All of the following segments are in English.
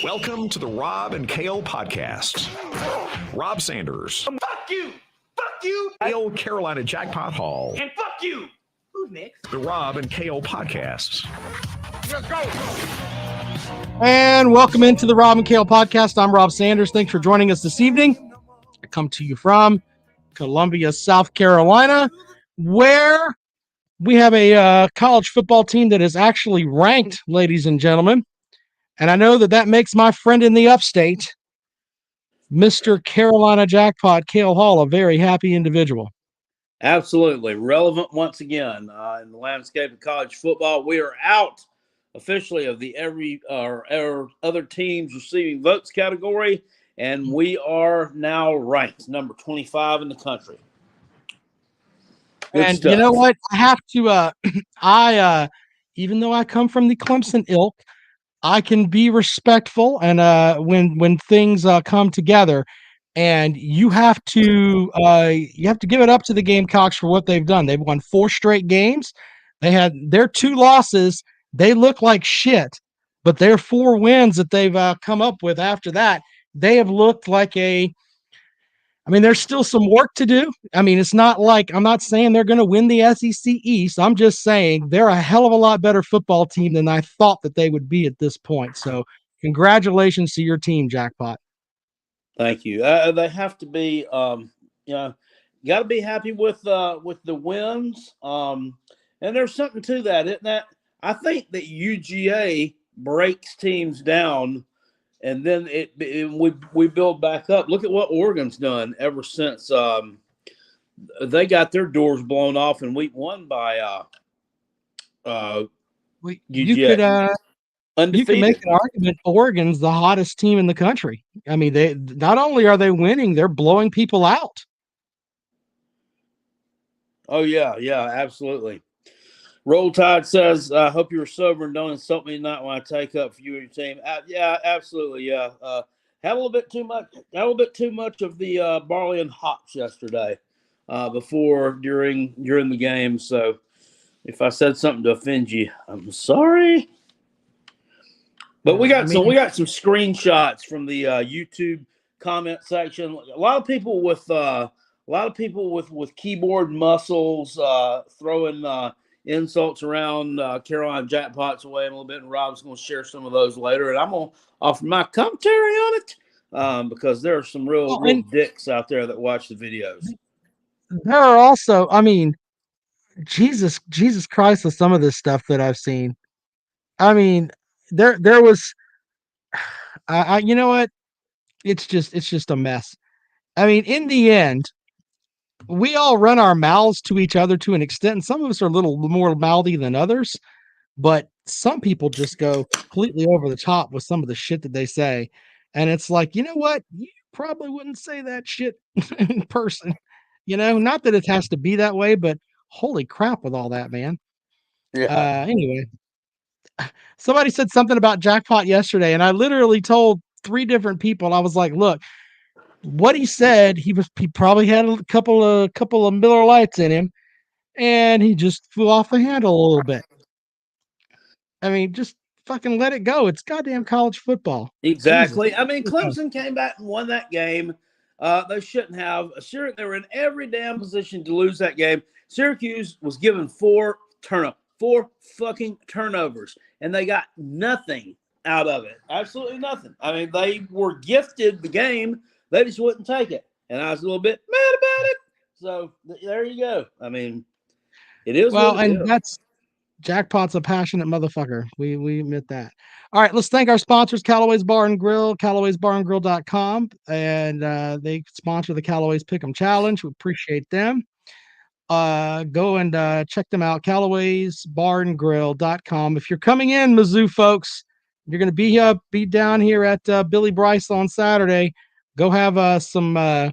Welcome to the Rob and Kale podcast. Rob Sanders. Fuck you! Fuck you! Kale Carolina Jackpot Hall. And fuck you! Who's next? The Rob and Kale podcasts. Let's go! And welcome into the Rob and Kale podcast. I'm Rob Sanders. Thanks for joining us this evening. I come to you from Columbia, South Carolina, where we have a college football team that is actually ranked, ladies and gentlemen. And I know that makes my friend in the upstate, Mr. Carolina Jackpot, Kale Hall, a very happy individual. Absolutely. Relevant once again in the landscape of college football. We are out officially of the every other teams receiving votes category, and we are now ranked number 25 in the country. Good and stuff. You know what? I have to, even though I come from the Clemson ilk, I can be respectful, and when things come together, and you have to give it up to the Gamecocks for what they've done. They've won 4 straight games. They had their 2 losses. They look like shit, but their 4 wins that they've come up with after that, they have looked like there's still some work to do. It's not like, I'm not saying they're going to win the SEC East. I'm just saying they're a hell of a lot better football team than I thought that they would be at this point. So congratulations to your team, Jackpot. Thank you. They have to be, got to be happy with the wins. And there's something to that, isn't that? I think that UGA breaks teams down, and then we build back up. Look at what Oregon's done ever since they got their doors blown off in week 1 by UGA. You could make an argument Oregon's the hottest team in the country. They not only are they winning, they're blowing people out. Oh, yeah, absolutely. Roll Tide says, I hope you're sober and don't insult me not when I take up for you and your team. Yeah, absolutely. Yeah. Had a little bit too much of the barley and hops yesterday during the game. So if I said something to offend you, I'm sorry. But we got some screenshots from the YouTube comment section. A lot of people with keyboard muscles throwing insults around Carolina Jackpot's way a little bit, and Rob's going to share some of those later, and I'm going to offer my commentary on it because there are some real dicks out there that watch the videos. There are also, Jesus Christ, with some of this stuff that I've seen. There was, you know what? It's just a mess. In the end, we all run our mouths to each other to an extent, and some of us are a little more mouthy than others, but some people just go completely over the top with some of the shit that they say. And it's like, you know what? You probably wouldn't say that shit in person. Not that it has to be that way, but holy crap with all that, man. Yeah. Anyway, somebody said something about Jackpot yesterday, and I literally told 3 different people, I was like, look, what he said, he probably had a couple of Miller Lights in him, and he just flew off the handle a little bit. Just fucking let it go. It's goddamn college football. Exactly. Jesus. Clemson came back and won that game. They shouldn't have. They were in every damn position to lose that game. Syracuse was given 4 fucking turnovers, and they got nothing out of it. Absolutely nothing. They were gifted the game. They just wouldn't take it. And I was a little bit mad about it. So there you go. It is. Well, and that's Jackpot's a passionate motherfucker. We admit that. All right, let's thank our sponsors, Callaway's Bar and Grill, Callaway'sBarandGrill.com. And they sponsor the Callaway's Pick'em Challenge. We appreciate them. Go and check them out, Callaway'sBarandGrill.com. If you're coming in, Mizzou folks, you're going to be down here at Billy Bryce on Saturday. Go have go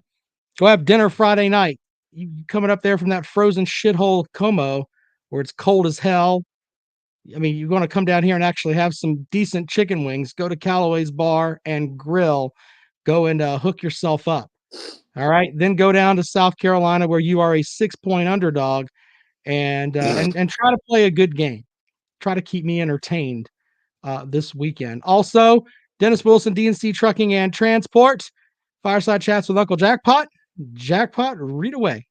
have dinner Friday night. You coming up there from that frozen shithole Como where it's cold as hell. You're going to come down here and actually have some decent chicken wings. Go to Callaway's Bar and Grill. Go and hook yourself up. All right. Then go down to South Carolina where you are a 6-point underdog and try to play a good game. Try to keep me entertained this weekend. Also, Dennis Wilson, DNC Trucking and Transport. Fireside Chats with Uncle Jackpot. Jackpot, read away.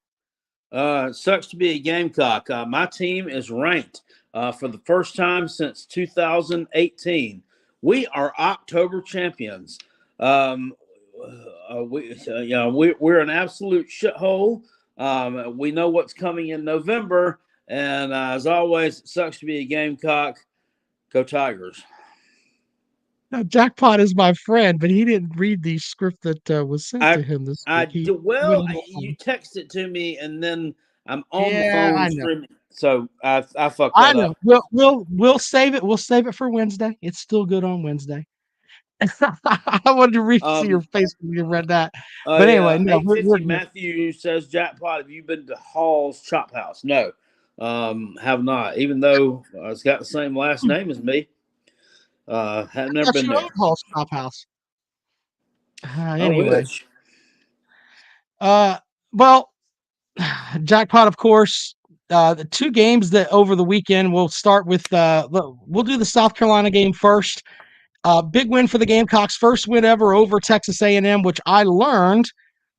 Sucks to be a Gamecock. My team is ranked for the first time since 2018. We are October champions. We're an absolute shithole. We know what's coming in November, and as always, it sucks to be a Gamecock. Go Tigers. Now, Jackpot is my friend, but he didn't read the script that was sent to him this week. You text it to me, and then I'm on the phone streaming, so I fucked that up. We'll save it. We'll save it for Wednesday. It's still good on Wednesday. I wanted to read see your face when you read that. But anyway, no. Matthew says, Jackpot, have you been to Hall's Chop House? No, have not. Even though it's got the same last name as me. Have never been there. Hall's Chop House. Anyway. Well, Jackpot, of course. The two games that over the weekend, we'll start with we'll do the South Carolina game first. Big win for the Gamecocks, first win ever over Texas A&M, which I learned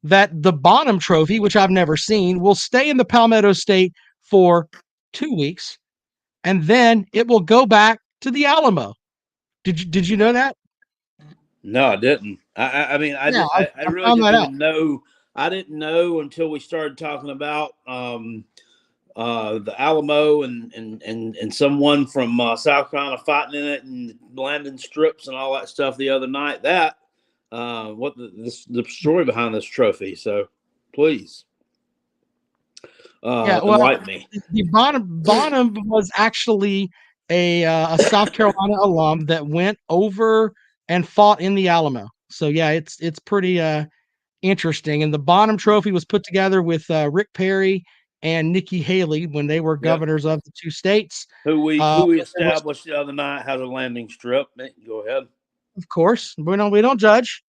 that the Bonham Trophy, which I've never seen, will stay in the Palmetto State for 2 weeks, and then it will go back to the Alamo. Did you know that? No, I didn't. I really didn't even know. I didn't know until we started talking about the Alamo and someone from South Carolina fighting in it and landing strips and all that stuff the other night. That what the story behind this trophy. So please, enlighten me. The Bonham was actually a South Carolina alum that went over and fought in the Alamo. So yeah, it's pretty interesting. And the Bonham Trophy was put together with Rick Perry and Nikki Haley when they were governors of the two states. Who we established the other night has a landing strip. Go ahead. Of course, we don't judge.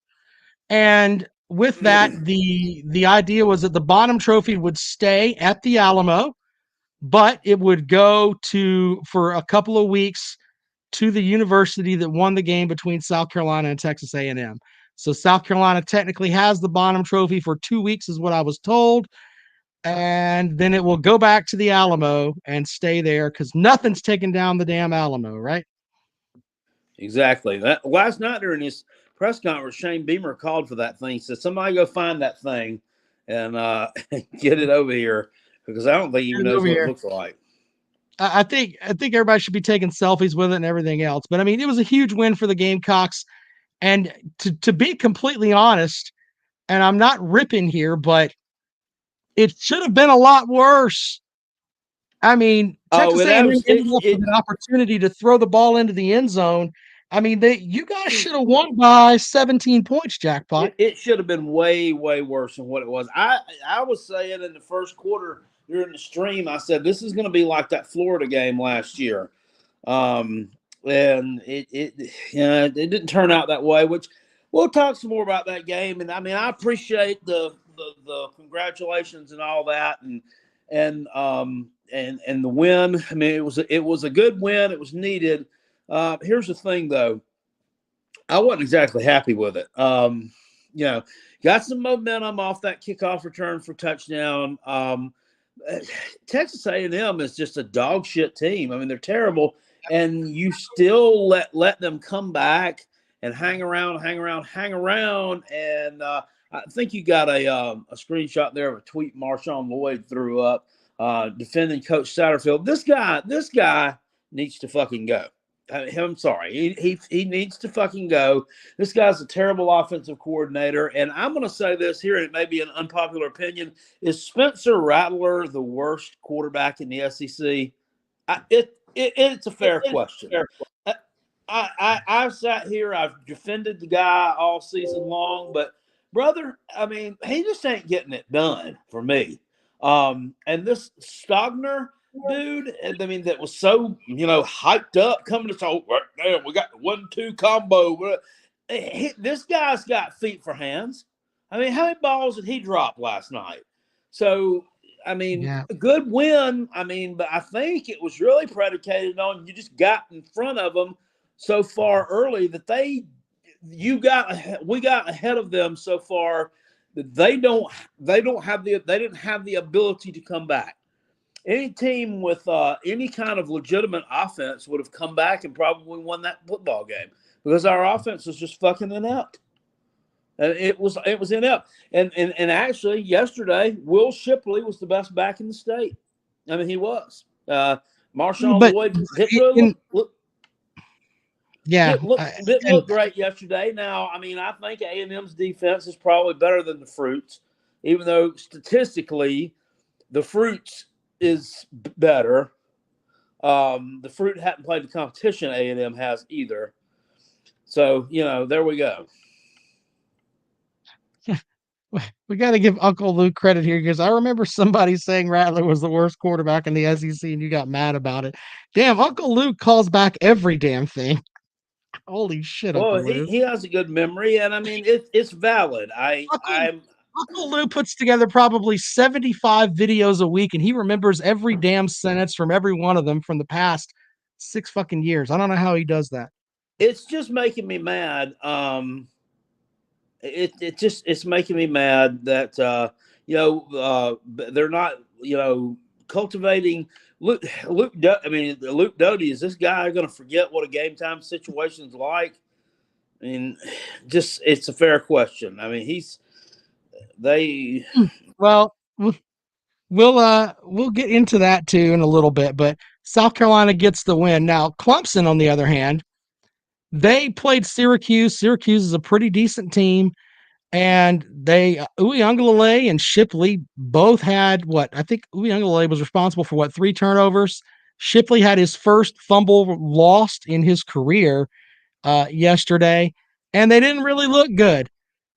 And with that, the idea was that the Bonham Trophy would stay at the Alamo, but it would go for a couple of weeks to the university that won the game between South Carolina and Texas A&M. So South Carolina technically has the Bonham Trophy for 2 weeks, is what I was told. And then it will go back to the Alamo and stay there because nothing's taken down the damn Alamo, right? Exactly. That last night during this press conference, Shane Beamer called for that thing. He said, somebody go find that thing and get it over here because I don't think he even knows what it looks like. I think everybody should be taking selfies with it and everything else. But I mean, it was a huge win for the Gamecocks. And to be completely honest, and I'm not ripping here, but it should have been a lot worse. I mean, Texas A&M ended up with an opportunity to throw the ball into the end zone. I mean, you guys should have won by 17 points, Jackpot. It should have been way, way worse than what it was. I was saying in the first quarter during the stream, I said, this is going to be like that Florida game last year. And it didn't turn out that way, which we'll talk some more about that game. And I mean, I appreciate the congratulations and all that, and the win. I mean, it was a good win. It was needed. Here's the thing, though. I wasn't exactly happy with it. Got some momentum off that kickoff return for touchdown. Texas A&M is just a dog shit team. I mean, they're terrible, and you still let them come back and hang around. And I think you got a screenshot there of a tweet Marshawn Lloyd threw up defending Coach Satterfield. This guy needs to fucking go. I'm sorry. He needs to fucking go. This guy's a terrible offensive coordinator. And I'm going to say this here, and it may be an unpopular opinion. Is Spencer Rattler the worst quarterback in the SEC? It's a fair question. I've sat here. I've defended the guy all season long. But, brother, I mean, he just ain't getting it done for me. And this Stogner dude, I mean, that was so, hyped up coming to talk. Damn, we got the 1-2 combo. This guy's got feet for hands. I mean, how many balls did he drop last night? So, I mean, a good win. I mean, but I think it was really predicated on you just got in front of them so far early that they we got ahead of them so far that they didn't have the ability to come back. Any team with any kind of legitimate offense would have come back and probably won that football game because our offense was just fucking inept. And it was inept. And actually yesterday, Will Shipley was the best back in the state. I mean, he was. Marshawn But Lloyd didn't yeah, look great yesterday. Now, I mean, I think A&M's defense is probably better than the Fruits, even though statistically the Fruits is better. The Fruit hadn't played the competition A&M has either. So, there we go. we got to give Uncle Luke credit here because I remember somebody saying Rattler was the worst quarterback in the SEC, and you got mad about it. Damn, Uncle Luke calls back every damn thing. Holy shit, Well, Uncle Luke. he has a good memory, and I mean it's valid. Uncle Lou puts together probably 75 videos a week, and he remembers every damn sentence from every one of them from the past 6 fucking years. I don't know how he does that. It's just making me mad. It's making me mad that they're not cultivating Luke. Luke Doty, is this guy going to forget what a game time situation is like? I mean, just it's a fair question. I mean, Well, we'll get into that too in a little bit, but South Carolina gets the win. Now, Clemson, on the other hand, they played Syracuse. Syracuse is a pretty decent team, and they Uyunglele and Shipley both had I think Uyunglele was responsible for 3 turnovers. Shipley had his first fumble lost in his career yesterday, and they didn't really look good.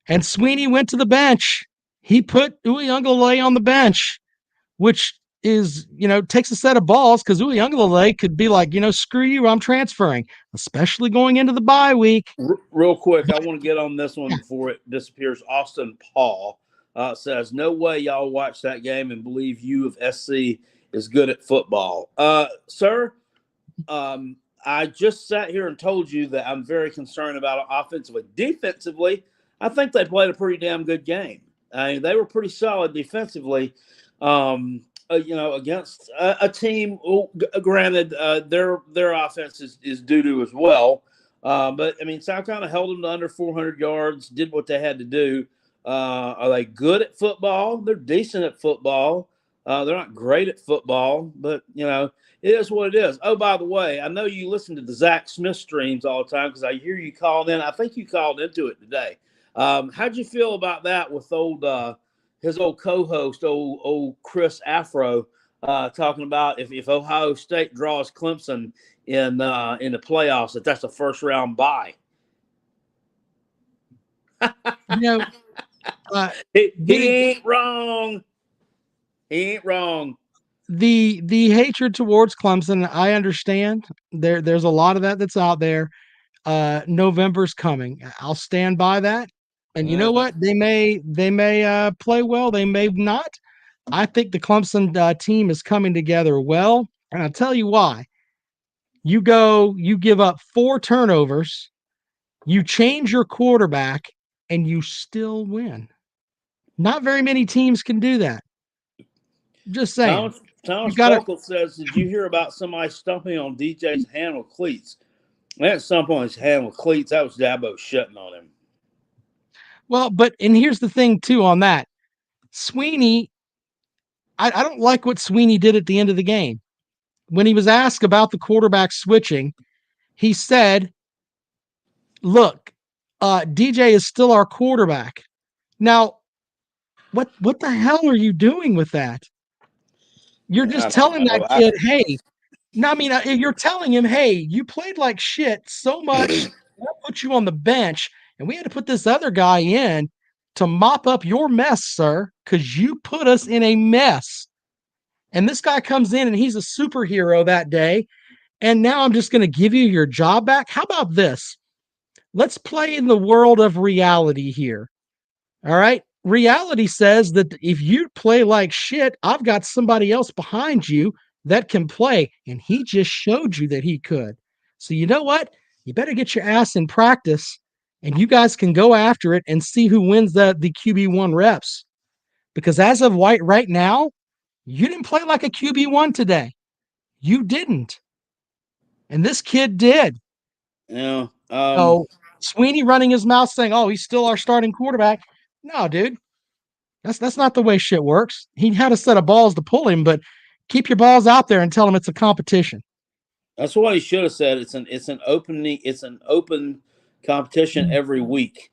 And Sweeney went to the bench. He put Uyunglele on the bench, which is, takes a set of balls because Uyunglele could be like, screw you, I'm transferring, especially going into the bye week. Real quick, I want to get on this one before it disappears. Austin Paul says, no way y'all watch that game and believe U of SC is good at football. Sir, I just sat here and told you that I'm very concerned about it offensively. Defensively, I think they played a pretty damn good game. I mean, they were pretty solid defensively, against a team. Granted, their offense is doo-doo as well. But, I mean, South Carolina held them to under 400 yards, did what they had to do. Are they good at football? They're decent at football. They're not great at football, but, it is what it is. Oh, by the way, I know you listen to the Zach Smith streams all the time because I hear you called in. I think you called into it today. How'd you feel about that with his old co-host, old Chris Afro, talking about if Ohio State draws Clemson in the playoffs, that's a first round bye? He ain't wrong. He ain't wrong. The hatred towards Clemson, I understand. There's a lot of that's out there. November's coming. I'll stand by that. And you know what? They may play well. They may not. I think the Clemson team is coming together well, and I'll tell you why. You give up 4 turnovers, you change your quarterback, and you still win. Not very many teams can do that. Just saying. Thomas Buckle says, did you hear about somebody stumping on DJ's hand with cleats? That stump on his hand with cleats, that was Dabo shutting on him. Well, and here's the thing, too, on that. Sweeney, I don't like what Sweeney did at the end of the game. When he was asked about the quarterback switching, he said, look, DJ is still our quarterback. Now, what the hell are you doing with that? You're just telling that kid, hey, no, I mean, you're telling him, hey, you played like shit so much, I put you on the bench, and we had to put this other guy in to mop up your mess, sir, because you put us in a mess. And this guy comes in and he's a superhero that day. And now I'm just going to give you your job back. How about this? Let's play in the world of reality here. All right. Reality says that if you play like shit, I've got somebody else behind you that can play. And he just showed you that he could. So you know what? You better get your ass in practice and you guys can go after it and see who wins the QB1 reps. Because as of right now, you didn't play like a QB1 today. You didn't. And this kid did. Yeah. So Sweeney running his mouth saying, "Oh, he's still our starting quarterback." No, dude. That's not the way shit works. He had a set of balls to pull him, but keep your balls out there and tell him it's a competition. That's what he should have said. It's an open competition every week.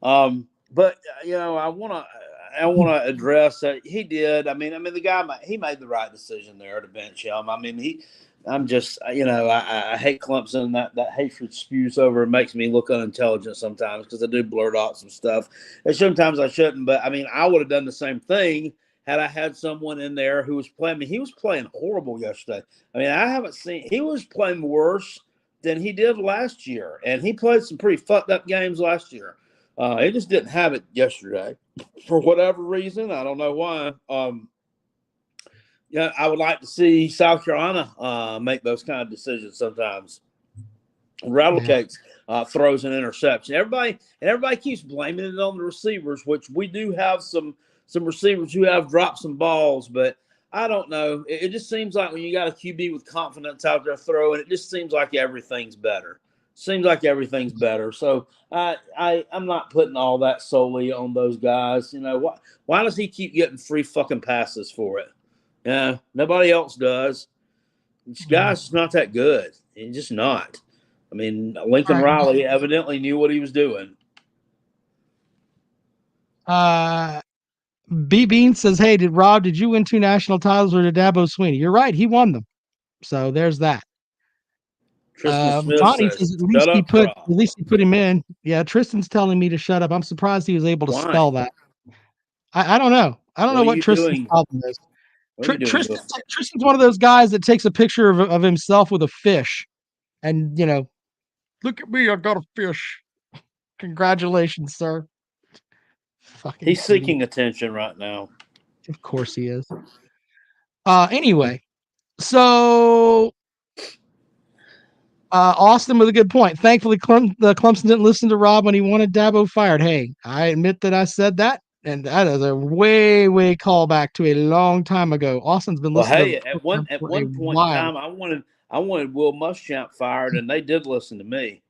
But I wanna address that he did. I mean, the guy he made the right decision there to bench him. I mean, I'm just I hate Clemson. That hatred spews over and makes me look unintelligent sometimes because I do blurt out some stuff. And sometimes I shouldn't, but I mean, I would have done the same thing had I had someone in there who was playing. I mean, he was playing horrible yesterday. I mean, I haven't seen he was playing worse than he did last year, and he played some pretty fucked up games last year. He just didn't have it yesterday for whatever reason. I don't know why. I would like to see South Carolina make those kind of decisions sometimes. Rattlecakes throws an interception. Everybody keeps blaming it on the receivers, which we do have some receivers who have dropped some balls, but I don't know. It just seems like when you got a QB with confidence out there throwing, it just seems like everything's better. So I'm not putting all that solely on those guys. Why does he keep getting free fucking passes for it? Yeah, nobody else does. This guy's just not that good. He's just not. I mean, Lincoln Riley evidently knew what he was doing. B Bean says, "Hey, did you win 2 national titles or did Dabo Sweeney?" You're right, he won them. So there's that. Tristan Smith Johnny says, says at least he put him in. Yeah, Tristan's telling me to shut up. I'm surprised he was able to spell that. I don't know. I don't know what Tristan's problem is. Tristan's one of those guys that takes a picture of himself with a fish, and look at me, I got a fish. Congratulations, sir. Fucking He's seeking attention right now. Of course he is. Anyway, so Austin with a good point. Thankfully, Clemson didn't listen to Rob when he wanted Dabo fired. Hey, I admit that I said that, and that is a way callback to a long time ago. Austin's been listening. At one point in time, I wanted Will Muschamp fired, and they did listen to me.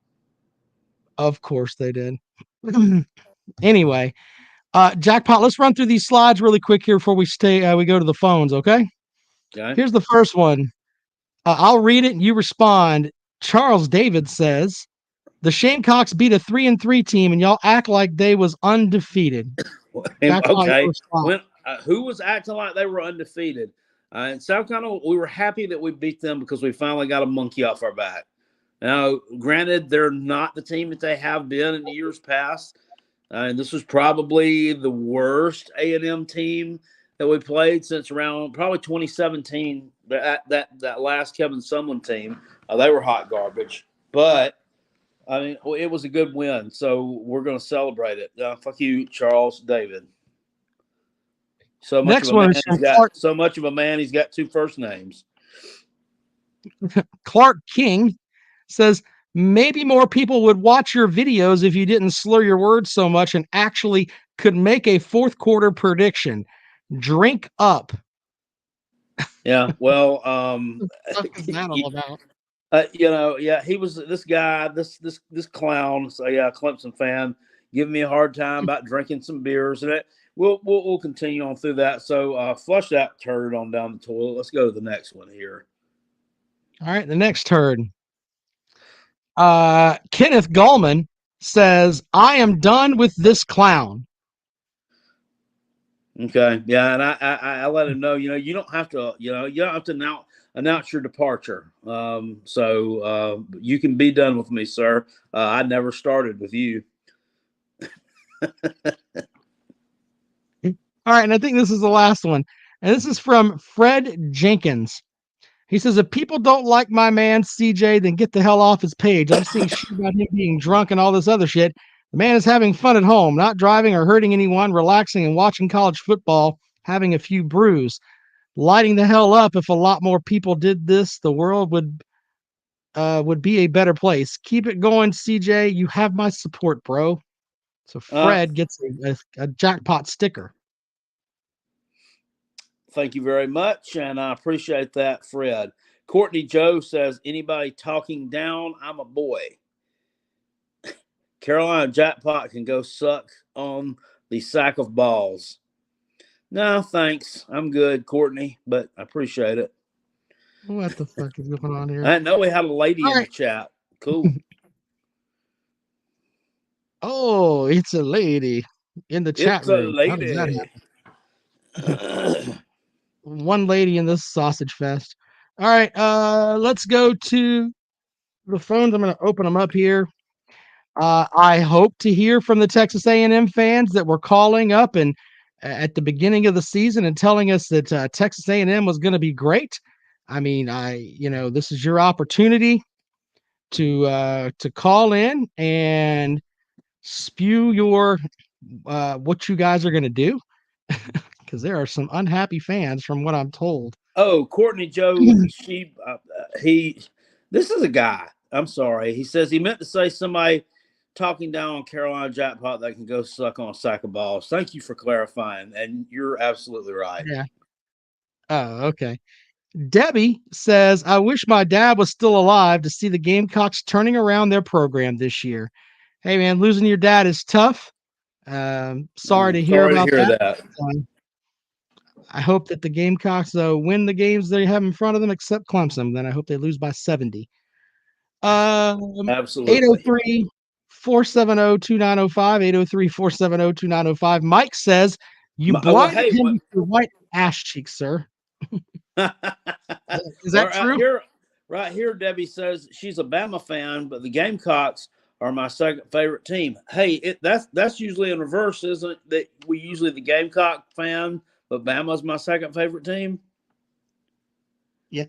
Of course they did. Anyway, Jackpot. Let's run through these slides really quick here before we go to the phones. Okay. Here's the first one. I'll read it and you respond. Charles David says, "The Gamecocks beat a 3-3 team, and y'all act like they was undefeated." Okay. Who was acting like they were undefeated? In South Carolina, we were happy that we beat them because we finally got a monkey off our back. Now, granted, they're not the team that they have been in years past, and this was probably the worst A&M team that we played since around probably 2017. That last Kevin Sumlin team, they were hot garbage. But I mean, it was a good win, so we're going to celebrate it. Fuck you, Charles David. So much of a man. He's got 2 first names. Clark King says, "Maybe more people would watch your videos if you didn't slur your words so much and actually could make a fourth quarter prediction. Drink up." Yeah, well, what is that all about? He was this guy, this clown. So yeah, Clemson fan, giving me a hard time about drinking some beers, and we'll continue on through that. So flush that turd on down the toilet. Let's go to the next one here. All right, the next turd. Kenneth Gallman says, "I am done with this clown." Okay, yeah, and I let him know. You don't have to. You don't have to announce your departure. So you can be done with me, sir. I never started with you. All right, and I think this is the last one, and this is from Fred Jenkins. He says, "If people don't like my man CJ, then get the hell off his page. I'm seeing shit about him being drunk and all this other shit. The man is having fun at home, not driving or hurting anyone, relaxing and watching college football, having a few brews, lighting the hell up. If a lot more people did this, the world would would be a better place. Keep it going, CJ. You have my support, bro. So Fred gets a jackpot sticker. Thank you very much, and I appreciate that, Fred. Courtney Joe says, anybody talking down, I'm a boy. Carolina jackpot can go suck on the sack of balls. No, thanks. I'm good, Courtney, but I appreciate it. What the fuck is going on here? I know we had a lady in the chat. Cool. Oh, it's a lady in the chat It's a room. How does that lady. One lady in this sausage fest. All right, let's go to the phones. I'm going to open them up here. I hope to hear from the Texas A&M fans that were calling up and at the beginning of the season and telling us that Texas A&M was going to be great. I mean, this is your opportunity to call in and spew your what you guys are going to do, because there are some unhappy fans from what I'm told. Oh, Courtney Joe, this is a guy. I'm sorry. He says he meant to say somebody talking down on Carolina jackpot that can go suck on a sack of balls. Thank you for clarifying, and you're absolutely right. Yeah. Oh, okay. Debbie says, I wish my dad was still alive to see the Gamecocks turning around their program this year. Hey, man, losing your dad is tough. Sorry to hear about that. I hope that the Gamecocks win the games they have in front of them, except Clemson. Then I hope they lose by 70. Absolutely. 803-470-2905. 803-470-2905. Mike says, you blinded him with your white ass cheeks, sir. Is that true? Right here, Debbie says she's a Bama fan, but the Gamecocks are my second favorite team. Hey, that's usually in reverse, isn't it? That we usually the Gamecock fan, but Bama's my second favorite team. Yeah.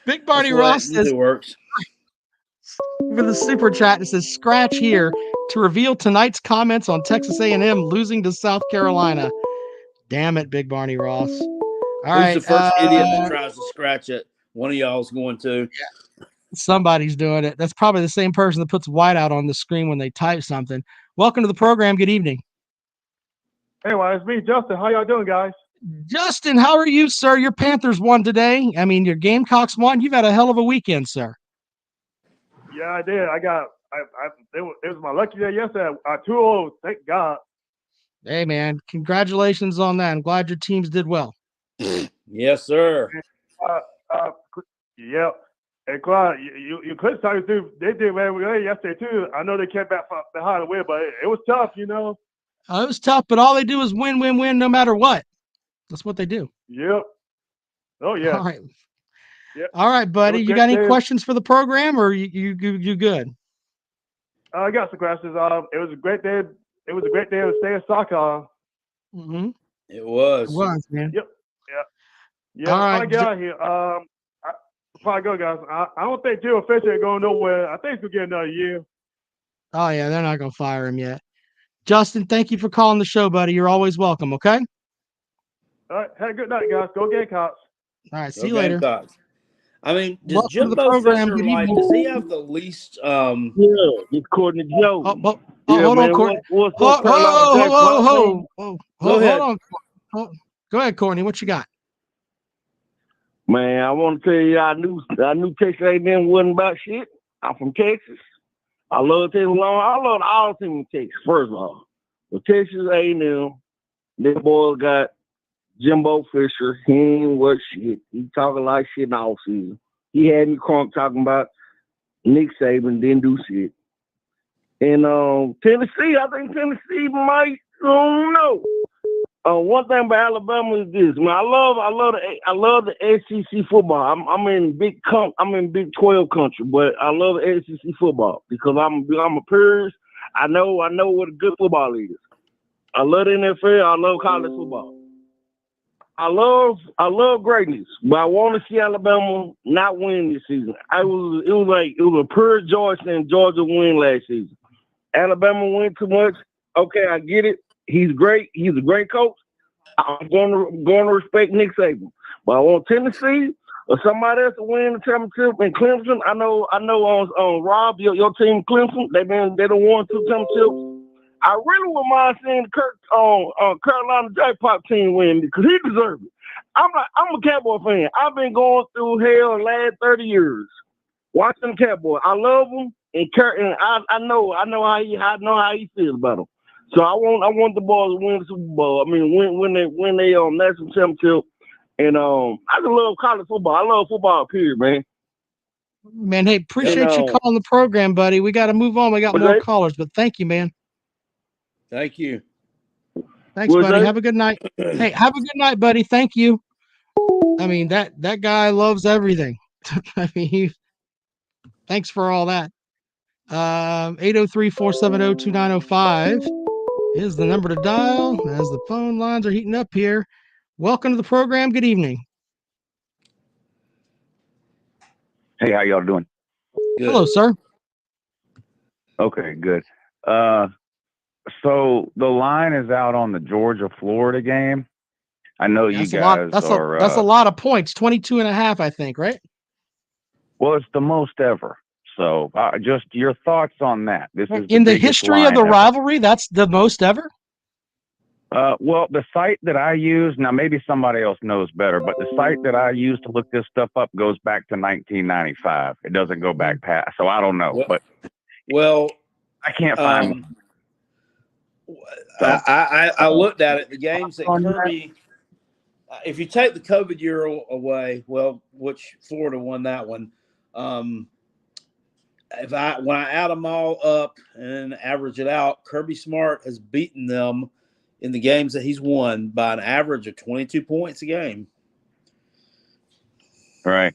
Big Barney Ross says works. For the super chat, it says scratch here to reveal tonight's comments on Texas A&M losing to South Carolina. Damn it, Big Barney Ross. Who's the first idiot that tries to scratch it? One of y'all's going to. Yeah. Somebody's doing it. That's probably the same person that puts whiteout on the screen when they type something. Welcome to the program. Good evening. Hey, well, it's me, Justin. How y'all doing, guys? Justin, how are you, sir? Your Panthers won today. I mean, your Gamecocks won. You've had a hell of a weekend, sir. Yeah, I did. It was my lucky day yesterday. 2-0, thank God. Hey, man, congratulations on that. I'm glad your teams did well. Yes, sir. Yeah. And Clyde, you couldn't talk to they did very well yesterday too. I know they came back behind the win, but it was tough, you know. It was tough, but all they do is win, win, win, no matter what. That's what they do. Yep. Oh yeah. All right. Yep. All right, buddy. You got any questions for the program, or you good? I got some questions. It was a great day. It was a great day to stay in soccer. Mm-hmm. It was. It was, man. Yep. Yeah. All right. I get out here. Before I go, guys, I don't think Joe Fisher ain't going nowhere. I think he's gonna get another year. Oh yeah, they're not gonna fire him yet. Justin, thank you for calling the show, buddy. You're always welcome. Okay. All right. Have a good night, guys. Go Gamecocks. All right. See you later. I mean, does Jimbo Fisher does he have the least? Yeah, it's Courtney Joe. Hold on, Courtney. Hold on. Go ahead, Courtney. What you got? Man, I want to tell you, I knew Texas A&M wasn't about shit. I'm from Texas. I love Texas. I love all teams in Texas. First of all, but Texas A&M, their boys got Jimbo Fisher. He ain't what shit. He talking like shit in the off season. He had me crunk talking about Nick Saban didn't do shit. And Tennessee, I think Tennessee might. I don't know. One thing about Alabama is this, man. I love the SEC football. I'm in Big 12 country, but I love the SEC football because I'm a purist. I know what a good football is. I love the NFL. I love college football. I love greatness, but I want to see Alabama not win this season. It was a pure joy seeing Georgia win last season. Alabama win too much. Okay, I get it. He's great. He's a great coach. I'm going to respect Nick Saban. But I want Tennessee. or somebody else to win the championship in Clemson. I know on Rob, your team Clemson, they done won 2 championships. I really wouldn't mind seeing the Carolina Jackpot team win because he deserves it. I'm a Cowboy fan. I've been going through hell the last 30 years watching the Cowboy. I love them, and I know how he feels about them. So I want the boys to win the Super Bowl. I mean, win they national championship. And I just love college football. I love football, period, man. Man, hey, appreciate you calling the program, buddy. We got to move on. We got more callers, but thank you, man. Thank you. Thanks, buddy. Have a good night. Hey, have a good night, buddy. Thank you. I mean, that guy loves everything. I mean, thanks for all that. 803-470-2905 is the number to dial as the phone lines are heating up here. Welcome to the program. Good evening. Hey, how y'all doing? Good. Hello, sir. Okay, good. So the line is out on the Georgia-Florida game. I know That's you guys that's a lot of points. 22.5, I think, right? Well, it's the most ever. So just your thoughts on that. This is in the history of the rivalry. That's the most ever. Well, the site that I use, now maybe somebody else knows better, but the site that I use to look this stuff up goes back to 1995. It doesn't go back past, so I don't know. I can't find one. I looked at it. The games that Kirby, if you take the COVID year away, which Florida won that one. When I add them all up and average it out, Kirby Smart has beaten them in the games that he's won by an average of 22 points a game. Right.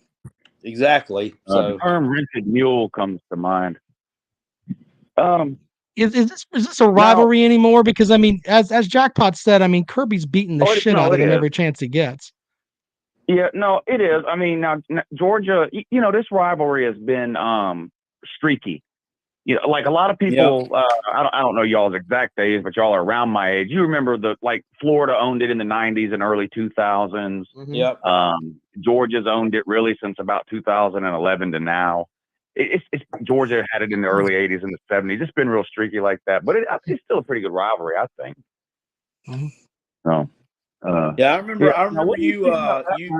Exactly. So the term rented mule comes to mind. Is this a rivalry anymore? Because I mean, as Jackpot said, I mean, Kirby's beating the shit out of him every chance he gets. Yeah, no, it is. I mean, now Georgia, this rivalry has been streaky. Like a lot of people, I don't know y'all's exact age, but y'all are around my age. You remember Florida owned it in the 90s and early 2000s. Yep. Georgia's owned it really since about 2011 to now. Georgia had it in the early 80s and the 70s. It's been real streaky like that, but it's still a pretty good rivalry, I think. Mm-hmm. So, I remember you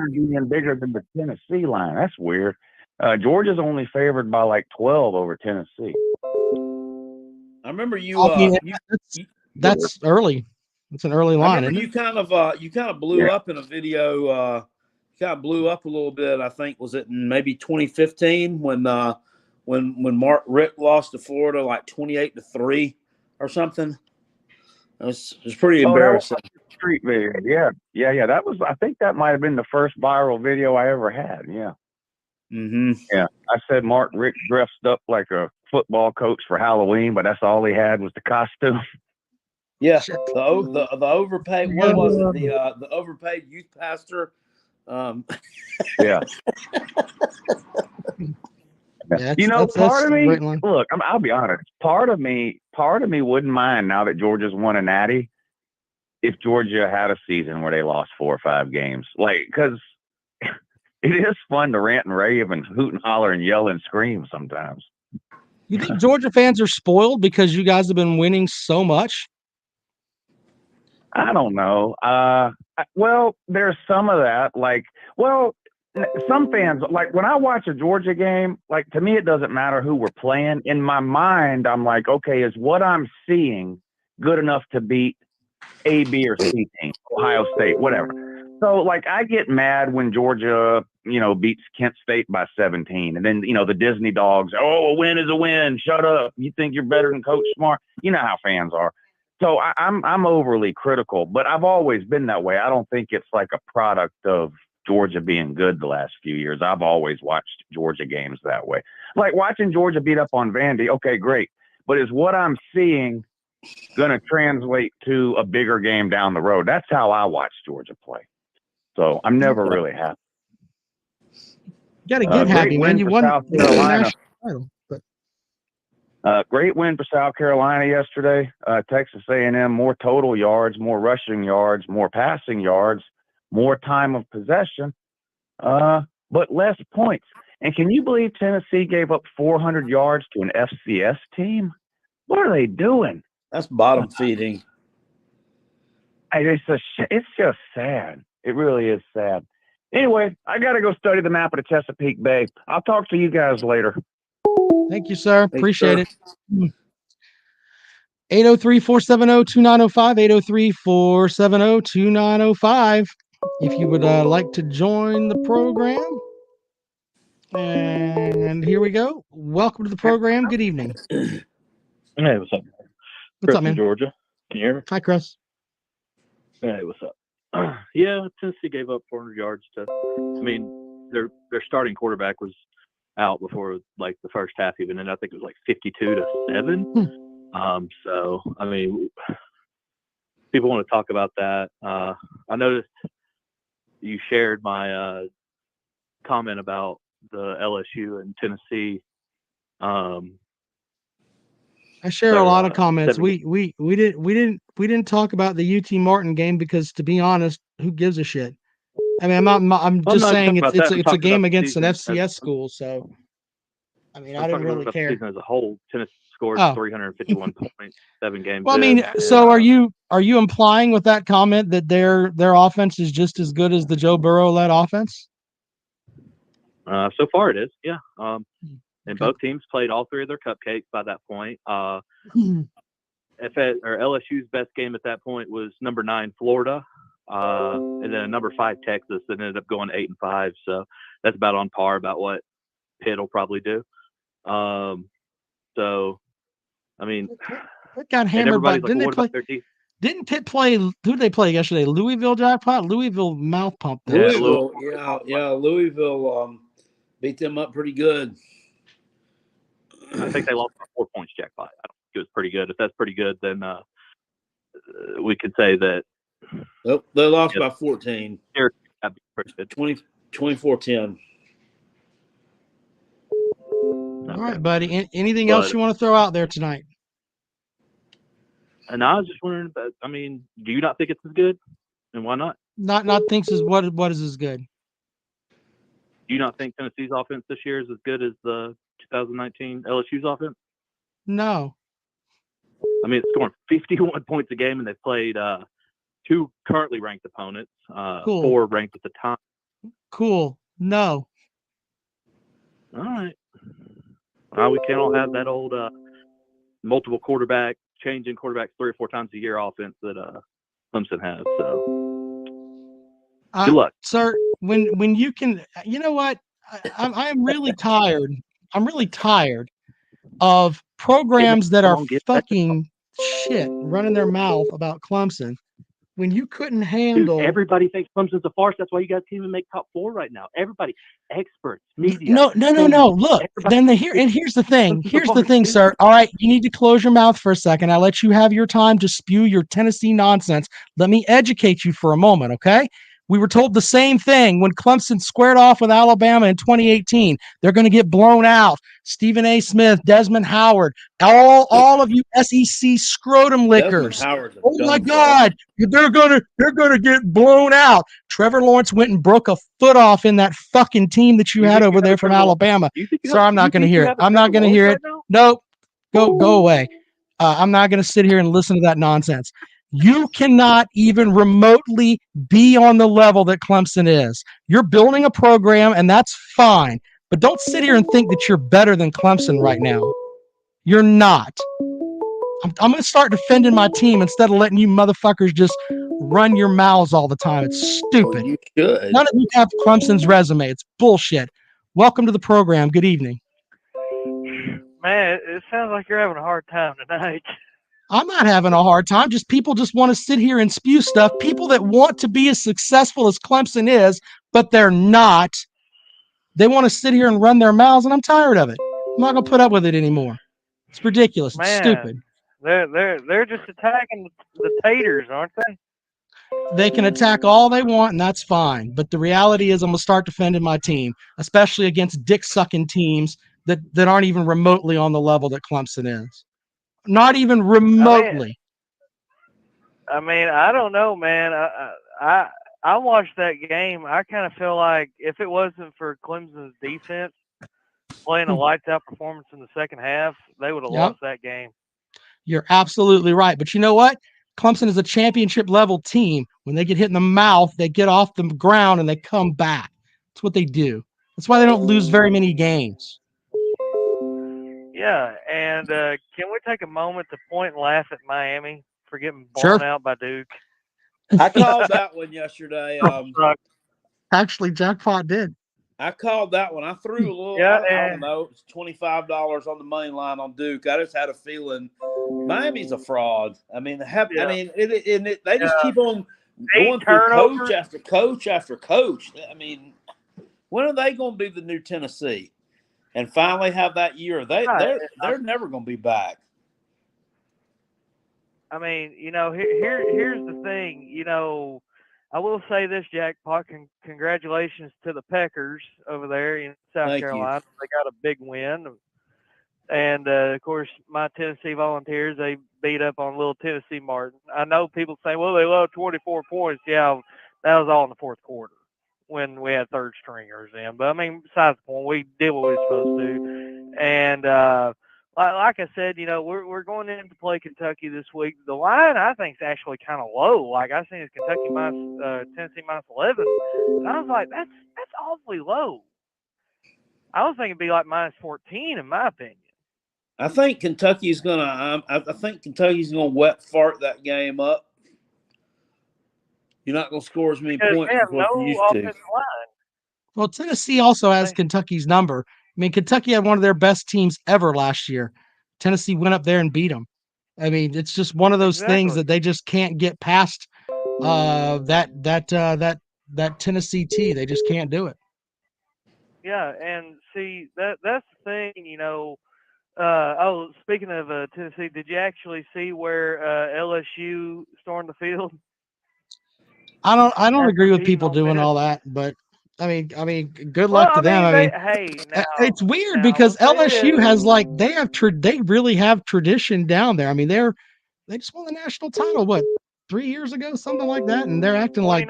being bigger than the Tennessee line. That's weird. Georgia's only favored by like 12 over Tennessee. I remember you. That's early. It's an early line. I remember you kind of blew up in a video. Kind of blew up a little bit. I think was it in maybe 2015 when Mark Rick lost to Florida like 28-3 or something. It was pretty embarrassing. Street video, yeah. That was. I think that might have been the first viral video I ever had. Yeah. Mm-hmm. Yeah, I said Mark Rick dressed up like a football coach for Halloween, but that's all he had was the costume. Yeah, the overpaid. What was it? The overpaid youth pastor. Yeah. Part of me. Look, I'll be honest. Part of me wouldn't mind now that Georgia's won a natty if Georgia had a season where they lost 4 or 5 games, because it is fun to rant and rave and hoot and holler and yell and scream sometimes. You think Georgia fans are spoiled because you guys have been winning so much? I don't know. Well, there's some of that. Some fans, when I watch a Georgia game, to me, it doesn't matter who we're playing. In my mind, I'm like, okay, is what I'm seeing good enough to beat A, B, or C team, Ohio State, whatever. So, I get mad when Georgia, beats Kent State by 17. And then, the Disney dogs, a win is a win. Shut up. You think you're better than Coach Smart. You know how fans are. So I'm overly critical, but I've always been that way. I don't think it's like a product of Georgia being good the last few years. I've always watched Georgia games that way. Like watching Georgia beat up on Vandy. Okay, great. But is what I'm seeing going to translate to a bigger game down the road? That's how I watch Georgia play. So I'm never really happy. You got to get happy, man. You won the national title. Great win for South Carolina yesterday. Texas A&M, more total yards, more rushing yards, more passing yards, more time of possession. but less points. And can you believe Tennessee gave up 400 yards to an FCS team? What are they doing? That's bottom feeding. It's just sad. It really is sad. Anyway, I got to go study the map of the Chesapeake Bay. I'll talk to you guys later. Thank you, sir. Appreciate sir. it. 803-470-2905, 803-470-2905. If you would like to join the program. And here we go. Welcome to the program. Good evening. Hey, what's up? What's up, in man? Georgia. Can you hear me? Hi, Chris. Hey, what's up? Yeah, Tennessee gave up 400 yards to. I mean, their starting quarterback was out before like the first half even, and I think it was like 52-7. So I mean, people want to talk about that. I noticed you shared my comment about the LSU and Tennessee. I share a lot of comments. We didn't talk about the UT Martin game because, to be honest, who gives a shit? I mean, I'm just saying it's a game against an FCS school, so I mean, I didn't really care. The season as a whole, Tennessee scored 351 points, 7 games. Well, I mean, so are you implying with that comment that their offense is just as good as the Joe Burrow led offense? So far, it is, yeah. And both teams played all 3 of their cupcakes by that point. LSU's best game at that point was number 9 Florida, and then number 5 Texas that ended up going 8-5. So that's about on par about what Pitt will probably do. So I mean, it got hammered by. Didn't they play? Didn't Pitt play? Who did they play yesterday? Louisville jackpot. Louisville mouth pump. Louisville, yeah. Louisville beat them up pretty good. I think they lost by 4 points jackpot. I don't think it was pretty good. If that's pretty good, then we could say that. Nope, they lost by 14. 24-10. All right, buddy. Anything else you want to throw out there tonight? And I was just wondering, I mean, do you not think it's as good? And why not? Not thinks is what is as good. Do you not think Tennessee's offense this year is as good as the 2019 LSU's offense? No. I mean, it's scoring 51 points a game, and they've played 2 currently ranked opponents, cool. 4 ranked at the time. Cool. No. All right. Well, we can't all have that old multiple quarterback, changing quarterbacks 3 or 4 times a year offense that Clemson has. So good luck, sir. When you can, you know what? I am really tired. I'm really tired of programs that are fucking shit running their mouth about Clemson. When you couldn't handle. Dude, everybody thinks Clemson's a farce. That's why you guys can't even make top 4 right now. Everybody, experts, media. No. Look, here's the thing. Here's the thing, sir. All right, you need to close your mouth for a second. I'll let you have your time to spew your Tennessee nonsense. Let me educate you for a moment, okay? We were told the same thing when Clemson squared off with Alabama in 2018. They're going to get blown out. Stephen A. Smith, Desmond Howard, all of you SEC scrotum lickers. Oh my God, they're gonna get blown out. Trevor Lawrence went and broke a foot off in that fucking team that you had over there from Alabama. Sir, I'm not going to hear it. I'm not going to hear it. Nope. Go away. I'm not going to sit here and listen to that nonsense. You cannot even remotely be on the level that Clemson is. You're building a program, and that's fine. But don't sit here and think that you're better than Clemson right now. You're not. I'm going to start defending my team instead of letting you motherfuckers just run your mouths all the time. It's stupid. Well, you should. None of you have Clemson's resume. It's bullshit. Welcome to the program. Good evening. Man, it sounds like you're having a hard time tonight. I'm not having a hard time. People just want to sit here and spew stuff. People that want to be as successful as Clemson is, but they're not. They want to sit here and run their mouths, and I'm tired of it. I'm not going to put up with it anymore. It's ridiculous. It's stupid. They're just attacking the taters, aren't they? They can attack all they want, and that's fine. But the reality is I'm going to start defending my team, especially against dick-sucking teams that aren't even remotely on the level that Clemson is. Not even remotely. I mean, I don't know, man. I I watched that game. I kind of feel like if it wasn't for Clemson's defense playing a lights out performance in the second half, they would have Yep. lost that game. You're absolutely right. But you know what? Clemson is a championship level team. When they get hit in the mouth, they get off the ground and they come back. That's what they do. That's why they don't lose very many games. Yeah, and can we take a moment to point and laugh at Miami for getting blown Sure. out by Duke? I called that one yesterday. Actually, Jackpot did. I called that one. I threw a little. Yeah, I don't know. It's $25 on the money line on Duke. I just had a feeling Miami's a fraud. I mean, they just keep on going through coach after coach after coach. I mean, when are they going to be the new Tennessee and finally have that year? They're never going to be back. I mean, here's the thing. I will say this, Jackpot. Congratulations to the Peckers over there in South Carolina. They got a big win. And, of course, my Tennessee Volunteers, they beat up on little Tennessee Martin. I know people say, well, they lost 24 points. Yeah, that was all in the fourth quarter when we had third stringers in. But, I mean, besides the point, we did what we were supposed to. And, like I said, we're going in to play Kentucky this week. The line, I think, is actually kind of low. Like, I seen it's Kentucky Tennessee minus 11. And I was like, that's awfully low. I was thinking it'd be like minus 14, in my opinion. I think Kentucky's gonna. I think Kentucky's gonna wet fart that game up. You're not gonna score as many points as what you used to. Well, Tennessee also has Kentucky's number. I mean, Kentucky had one of their best teams ever last year. Tennessee went up there and beat them. I mean, it's just one of those things that they just can't get past that Tennessee T. They just can't do it. Yeah, and see that's the thing, speaking of Tennessee, did you actually see where LSU stormed the field? I don't agree with people doing all that, but I mean, good luck to them. It's weird because LSU has they really have tradition down there. I mean, they just won the national title 3 years ago, something like that, and they're acting like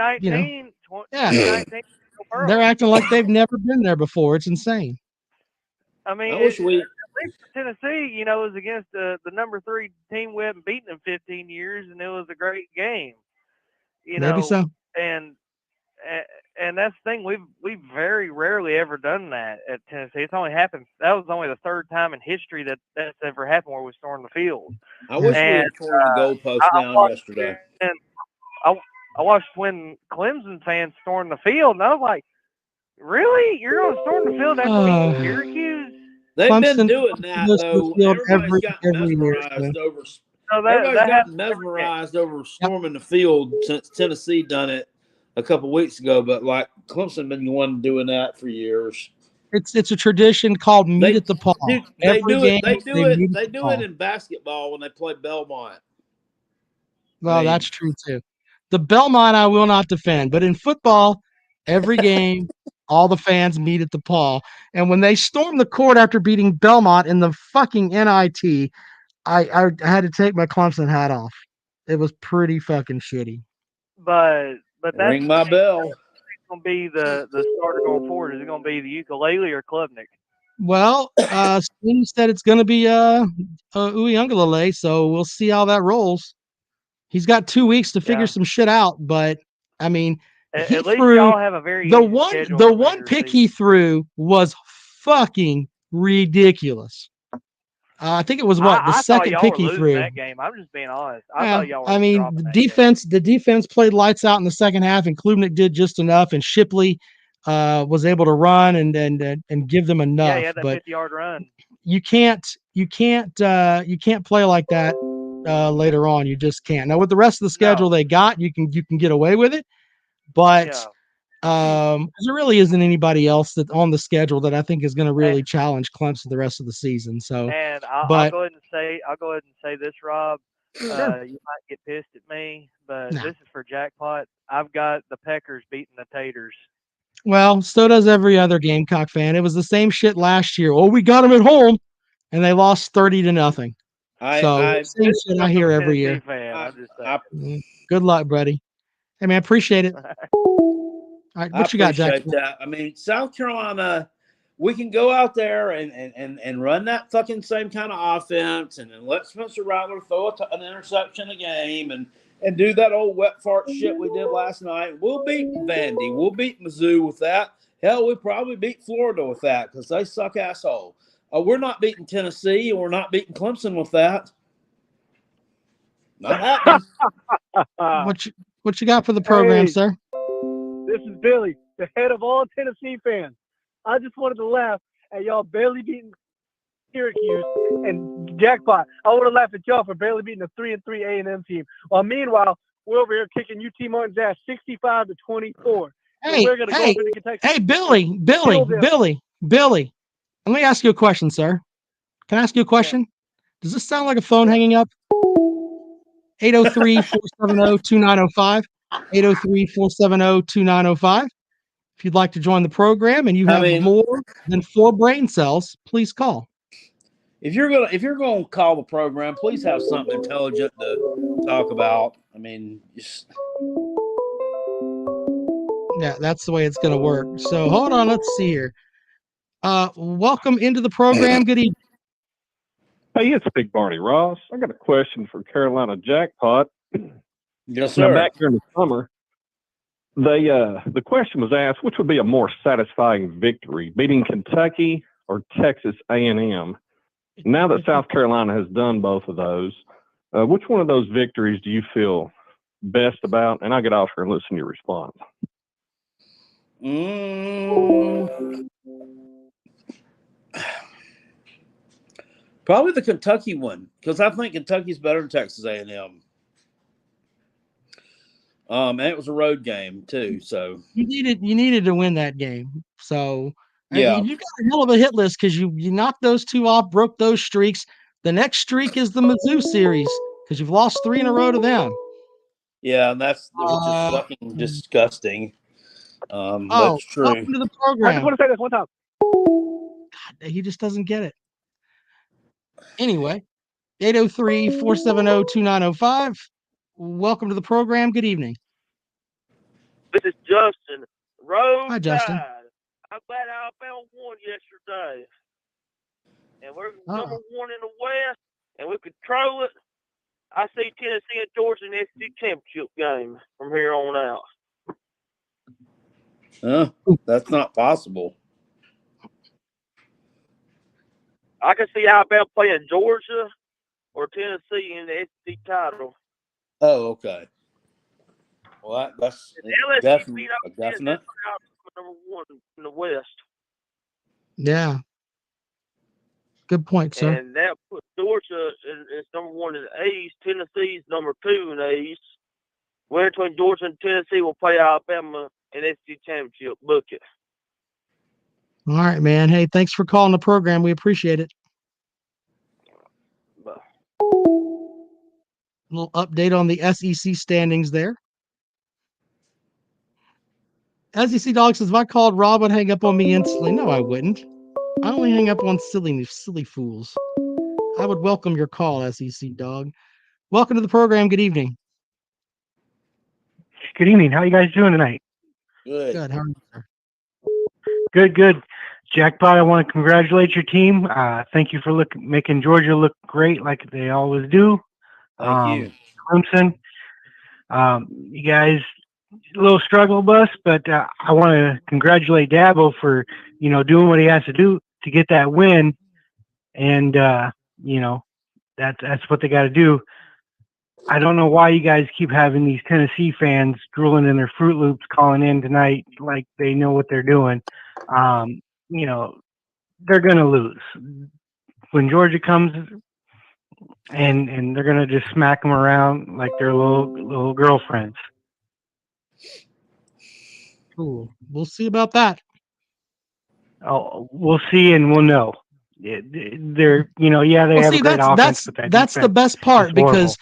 they're acting like they've never been there before. It's insane. I mean, at least Tennessee, was against the number 3 team we haven't beaten in 15 years, and it was a great game. Maybe so. And that's the thing. We've very rarely ever done that at Tennessee. It's only happened. That was only the third time in history that's ever happened where we stormed the field. I wish we had torn the goalpost down yesterday. And I watched when Clemson fans stormed the field, and I was like, "Really? You're going to storm the field after beating Syracuse?" They've been doing that though. Everybody's got mesmerized over storming the field since Tennessee done it a couple weeks ago. But like Clemson been the one doing that for years. It's a tradition called meet at the paw. They do it in basketball when they play Belmont. Well, that's true too. The Belmont I will not defend, but in football, every game, all the fans meet at the paw. And when they stormed the court after beating Belmont in the fucking NIT, I had to take my Clemson hat off. It was pretty fucking shitty. But that's ring my bell. It's going to be the starter going forward. Is it going to be the ukulele or Klubnik? Well, Steen said it's going to be Uyunglele, so we'll see how that rolls. He's got 2 weeks to figure some shit out, but I mean, at least y'all have a very the one pick he threw was fucking ridiculous. I think it was the second pick he threw. That game. I'm just being honest. I thought y'all were the defense played lights out in the second half, and Klubnik did just enough, and Shipley was able to run and give them enough. Yeah, he had that 50-yard run. You can't play like that later on. You just can't. Now with the rest of the schedule they got, you can get away with it, but there really isn't anybody else that on the schedule that I think is going to really challenge Clemson the rest of the season. So, and I'll go ahead and say this, Rob. You might get pissed at me, but this is for Jackpot. I've got the Peckers beating the Taters. Well, so does every other Gamecock fan. It was the same shit last year. Oh, we got them at home, and they lost 30-0. Same shit I hear every year. Fan, Good luck, buddy. Hey, man, appreciate it. All right, what you got, Jack? appreciate that. I mean, South Carolina, we can go out there and run that fucking same kind of offense, and then let Spencer Rattler throw an interception a game, and do that old wet fart shit we did last night. We'll beat Vandy. We'll beat Mizzou with that. Hell, we'll probably beat Florida with that because they suck asshole. We're not beating Tennessee, and we're not beating Clemson with that. Not happening. What you got for the program, Hey. sir? This is Billy, the head of all Tennessee fans. I just wanted to laugh at y'all barely beating Syracuse and Jackpot. I would have laughed at y'all for barely beating a 3-3 A&M team. While meanwhile, we're over here kicking UT Martin's ass 65-24. Hey, we're gonna go hey, over to Kentucky. hey, Billy. Let me ask you a question, sir. Can I ask you a question? Does this sound like a phone hanging up? 803-470-2905. 803-470-2905. If you'd like to join the program and you have more than 4 brain cells, please call. If you're gonna call the program, please have something intelligent to talk about. I mean, Yeah, that's the way it's going to work. So hold on, let's see here. Welcome into the program. Good evening. Hey, it's Big Barney Ross. I got a question for Carolina Jackpot. Yes, sir. Now, back during the summer, the question was asked, which would be a more satisfying victory, beating Kentucky or Texas A&M? Now that South Carolina has done both of those, which one of those victories do you feel best about? And I'll get off here and listen to your response. Probably the Kentucky one, because I think Kentucky's better than Texas A&M. And it was a road game too, so you needed to win that game. So yeah, you got a hell of a hit list because you knocked those 2 off, broke those streaks. The next streak is the Mizzou series because you've lost 3 in a row to them. Yeah, and which is fucking disgusting. But it's true. Welcome to the program. I just want to say this one time. God, he just doesn't get it. Anyway, 803-470-2905. Welcome to the program. Good evening. This is Justin. Road Hi, Justin. Tide. I'm glad Alabama won yesterday. And we're number 1 in the West, and we control it. I see Tennessee and Georgia in the SEC championship game from here on out. That's not possible. I can see Alabama playing Georgia or Tennessee in the SEC title. Oh, okay. Well, that's definitely a definite. Number 1 in the West. Yeah. Good point, sir. And that puts Georgia is number 1 in the East. Tennessee's number 2 in the East. Winner between Georgia and Tennessee will play Alabama in the SEC championship. Book it. All right, man. Hey, thanks for calling the program. We appreciate it. Bye. A little update on the SEC standings there. SEC Dog says, if I called, Rob would hang up on me instantly. No, I wouldn't. I only hang up on silly fools. I would welcome your call, SEC Dog. Welcome to the program. Good evening. Good evening. How you guys doing tonight? Good. How are you, sir? Good. Jackpot, I want to congratulate your team. Thank you for making Georgia look great like they always do. Thank you. Clemson, you guys, a little struggle bus, but I want to congratulate Dabo for, doing what he has to do to get that win. And, that's what they got to do. I don't know why you guys keep having these Tennessee fans drooling in their Fruit Loops calling in tonight like they know what they're doing. They're going to lose. When Georgia comes and they're going to just smack them around like they're little girlfriends. Cool. We'll see about that. Oh, we'll see and we'll know. They're, they have a great offense. That's the best part because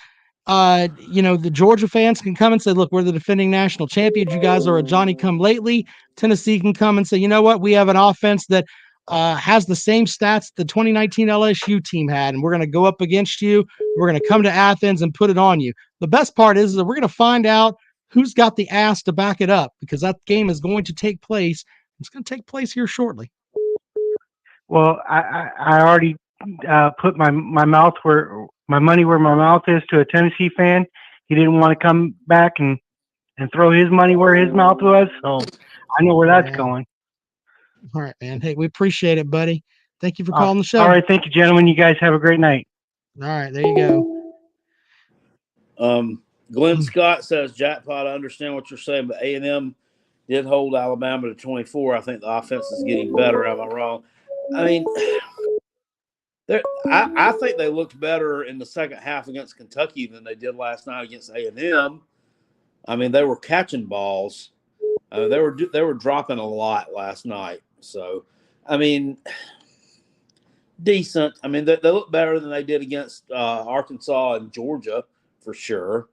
the Georgia fans can come and say, look, we're the defending national champions. You guys are a Johnny come lately. Tennessee can come and say, you know what? We have an offense that has the same stats the 2019 LSU team had, and we're going to go up against you. We're going to come to Athens and put it on you. The best part is that we're going to find out who's got the ass to back it up? Because that game is going to take place. It's going to take place here shortly. Well, I already put my mouth where my money where my mouth is to a Tennessee fan. He didn't want to come back and throw his money where his mouth was. So I know where that's going. All right, man. Hey, we appreciate it, buddy. Thank you for calling the show. All right. Thank you, gentlemen. You guys have a great night. All right. There you go. Glenn Scott says, Jackpot, I understand what you're saying, but A&M did hold Alabama to 24. I think the offense is getting better. Am I wrong? I mean, I think they looked better in the second half against Kentucky than they did last night against A&M. I mean, they were catching balls. They were dropping a lot last night. So, I mean, decent. I mean, they look better than they did against Arkansas and Georgia for sure.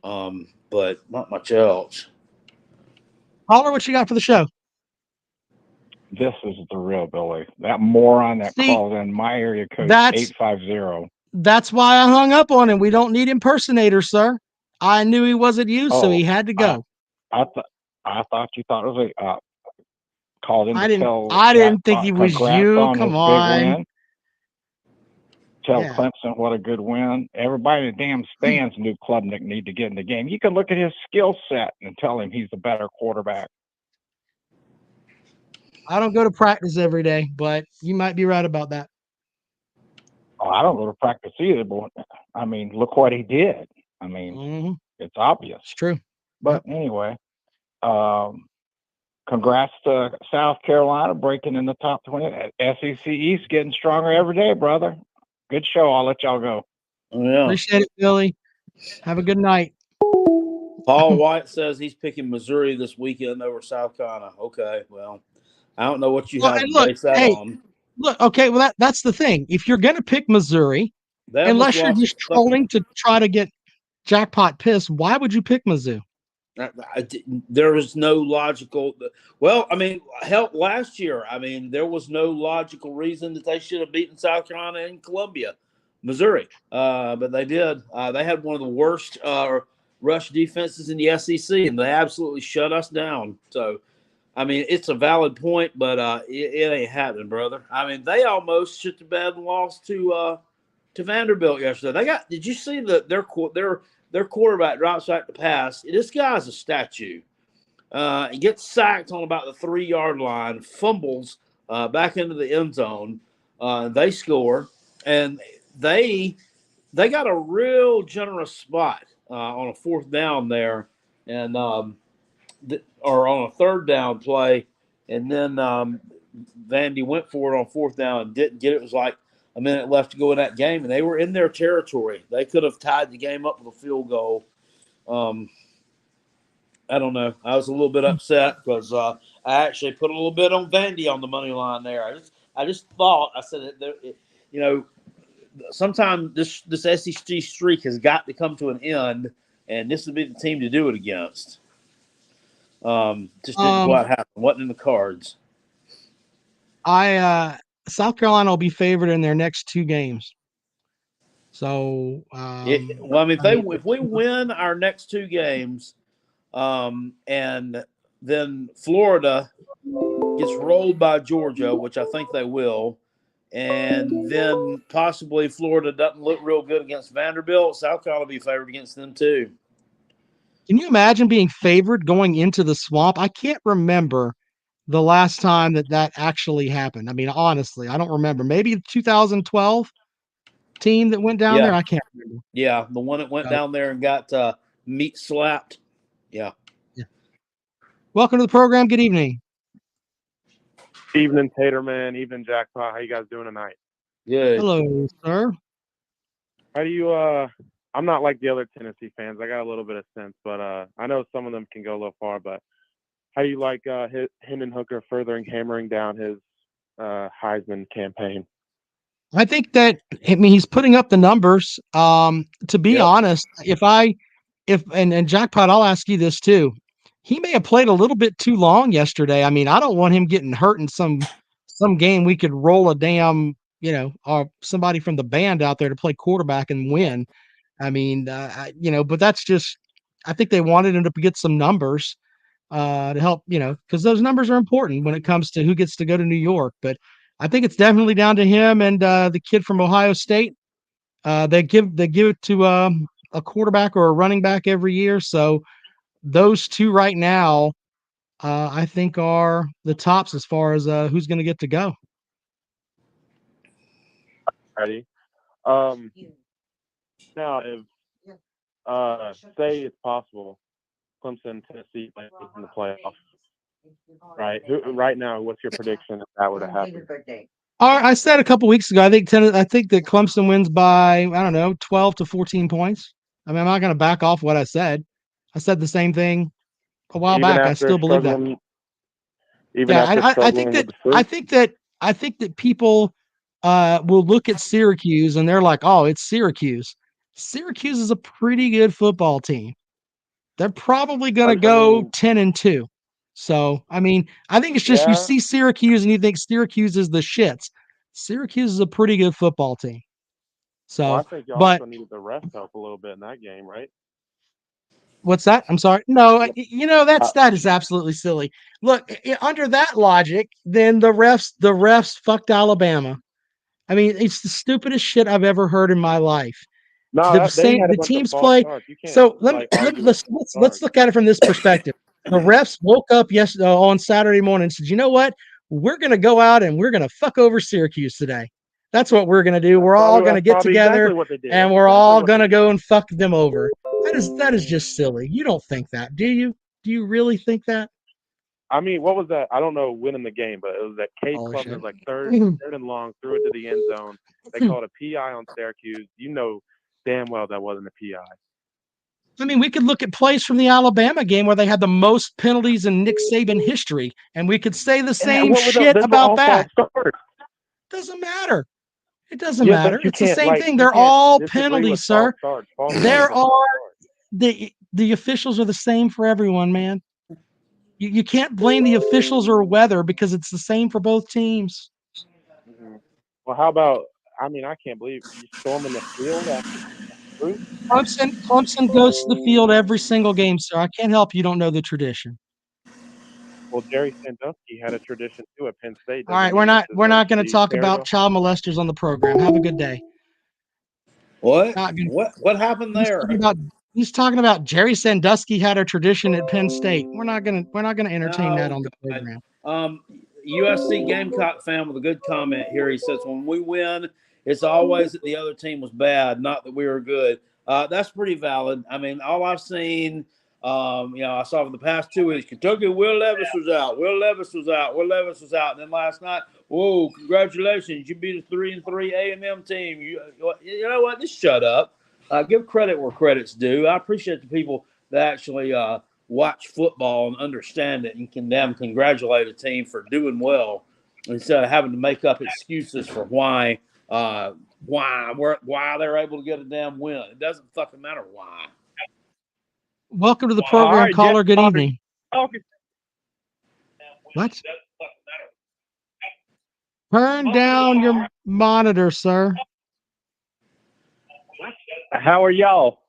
But not much else. Caller, what you got for the show? This is the real Billy. That moron that called in my area code 850. That's why I hung up on him. We don't need impersonators, sir. I knew he wasn't you, so he had to go. I thought you thought it was called in. I didn't think he was you. Come on. Tell Clemson what a good win. Everybody in the damn stands knew Klubnik need to get in the game. You can look at his skill set and tell him he's the better quarterback. I don't go to practice every day, but you might be right about that. Oh, I don't go to practice either, but I mean, look what he did. I mean, it's obvious. It's true. But anyway, congrats to South Carolina breaking in the top 20. SEC East getting stronger every day, brother. Good show. I'll let y'all go. Oh, yeah. Appreciate it, Billy. Have a good night. Paul White says he's picking Missouri this weekend over South Carolina. Okay, well, I don't know what you have to base that on. Look, okay, well, that's the thing. If you're going to pick Missouri, unless you're just trolling to try to get Jackpot pissed, why would you pick Mizzou? There was no logical – well, I mean, hell, last year, I mean, there was no logical reason that they should have beaten South Carolina and Columbia, Missouri. But they did. They had one of the worst rush defenses in the SEC, and they absolutely shut us down. So, I mean, it's a valid point, but it ain't happening, brother. I mean, they almost shit the bed and lost to Vanderbilt yesterday. Did you see their quarterback drops back to pass? This guy's a statue. He gets sacked on about the 3-yard line, fumbles back into the end zone. They score, and they got a real generous spot on a 4th down there, and or on a 3rd down play, and then Vandy went for it on 4th down and didn't get it. It was like a minute left to go in that game, and they were in their territory. They could have tied the game up with a field goal. I don't know. I was a little bit upset because I actually put a little bit on Vandy on the money line there. I just thought, I said, sometime this SEC streak has got to come to an end, and this would be the team to do it against. Just didn't quite happen. Wasn't in the cards. South Carolina will be favored in their next 2 games. So, if we win our next 2 games, and then Florida gets rolled by Georgia, which I think they will, and then possibly Florida doesn't look real good against Vanderbilt, South Carolina will be favored against them too. Can you imagine being favored going into the Swamp? I can't remember the last time that actually happened. I mean, honestly, I don't remember. Maybe the 2012 team that went down there. I can't remember. Yeah, the one that went down there and got meat slapped. Yeah. Welcome to the program. Good evening. Evening, Taterman. Evening, Jackpot. How you guys doing tonight? Good. Hello, sir. How do you? I'm not like the other Tennessee fans. I got a little bit of sense, but I know some of them can go a little far. But how do you like Hendon Hooker hammering down his Heisman campaign? I think that, he's putting up the numbers. To be honest, and Jackpot, I'll ask you this too. He may have played a little bit too long yesterday. I mean, I don't want him getting hurt in some game. We could roll a damn, or somebody from the band out there to play quarterback and win. I mean, but that's just I think they wanted him to get some numbers to help, because those numbers are important when it comes to who gets to go to New York. But I think it's definitely down to him and the kid from Ohio State. They give it to a quarterback or a running back every year. So those two right now, I think, are the tops as far as who's going to get to go. Ready? Now, if say it's possible, Clemson, Tennessee plays in the playoffs, right? Right now, what's your prediction if that were to happen? I said a couple weeks ago, I think that Clemson wins by, I don't know, 12 to 14 points. I mean, I'm not going to back off what I said. I said the same thing a while Even back. I after still believe that. struggling, even Yeah, after I struggling think with that the food? I think that people will look at Syracuse and they're like, "Oh, it's Syracuse." Syracuse is a pretty good football team. They're probably going to go 10-2. So, I mean, I think it's just you Yeah. see Syracuse and you think Syracuse is the shits. Syracuse is a pretty good football team. So, Well, I think you but also needed the rest help a little bit in that game, right? what's that? I'm sorry. No, that is absolutely silly. Look, under that logic, then the refs fucked Alabama. I mean, it's the stupidest shit I've ever heard in my life. No, they had a The bunch of teams false play. starts. You can't So argue with let's look at it from this perspective. The refs woke up yesterday on Saturday morning and said, "You know what? We're going to go out and we're going to fuck over Syracuse today. That's what we're going to do. We're all going to get together exactly what they did. and we're all going to go and fuck them over." That is just silly. You don't think that, do you? Do you really think that? I mean, what was that? I don't know winning the game, but it was that Cade Klubner was like third and long, threw it to the end zone. They called a PI on Syracuse. You know damn well that wasn't a PI. I mean, we could look at plays from the Alabama game where they had the most penalties in Nick Saban history, and we could say the same shit about that. Doesn't matter. It doesn't matter. It's the same thing. They're all penalties, sir. There are the officials are the same for everyone, man. You can't blame the officials or weather because it's the same for both teams. Mm-hmm. Well, how about? I mean, I can't believe you storming the field after. Clemson goes to the field every single game, sir. I can't help you don't know the tradition. Well, Jerry Sandusky had a tradition too at Penn State. All right, we're not going to talk about child molesters on the program. Have a good day. What happened there? He's talking about Jerry Sandusky had a tradition at Penn State. We're not gonna entertain that on the program. USC Gamecock fan with a good comment here. He says, "When we win, it's always that the other team was bad, not that we were good." That's pretty valid. I mean, all I've seen, I saw for the past 2 weeks, Kentucky, Will Levis was out. And then last night, whoa, congratulations, you beat a 3-3 A&M team. You know what? Just shut up. Give credit where credit's due. I appreciate the people that actually watch football and understand it and can damn congratulate a team for doing well instead of having to make up excuses for why they're able to get a damn win. It doesn't fucking matter why. Welcome to the program, right, caller. Jack, Good evening. What? Turn down your monitor, sir. How are y'all?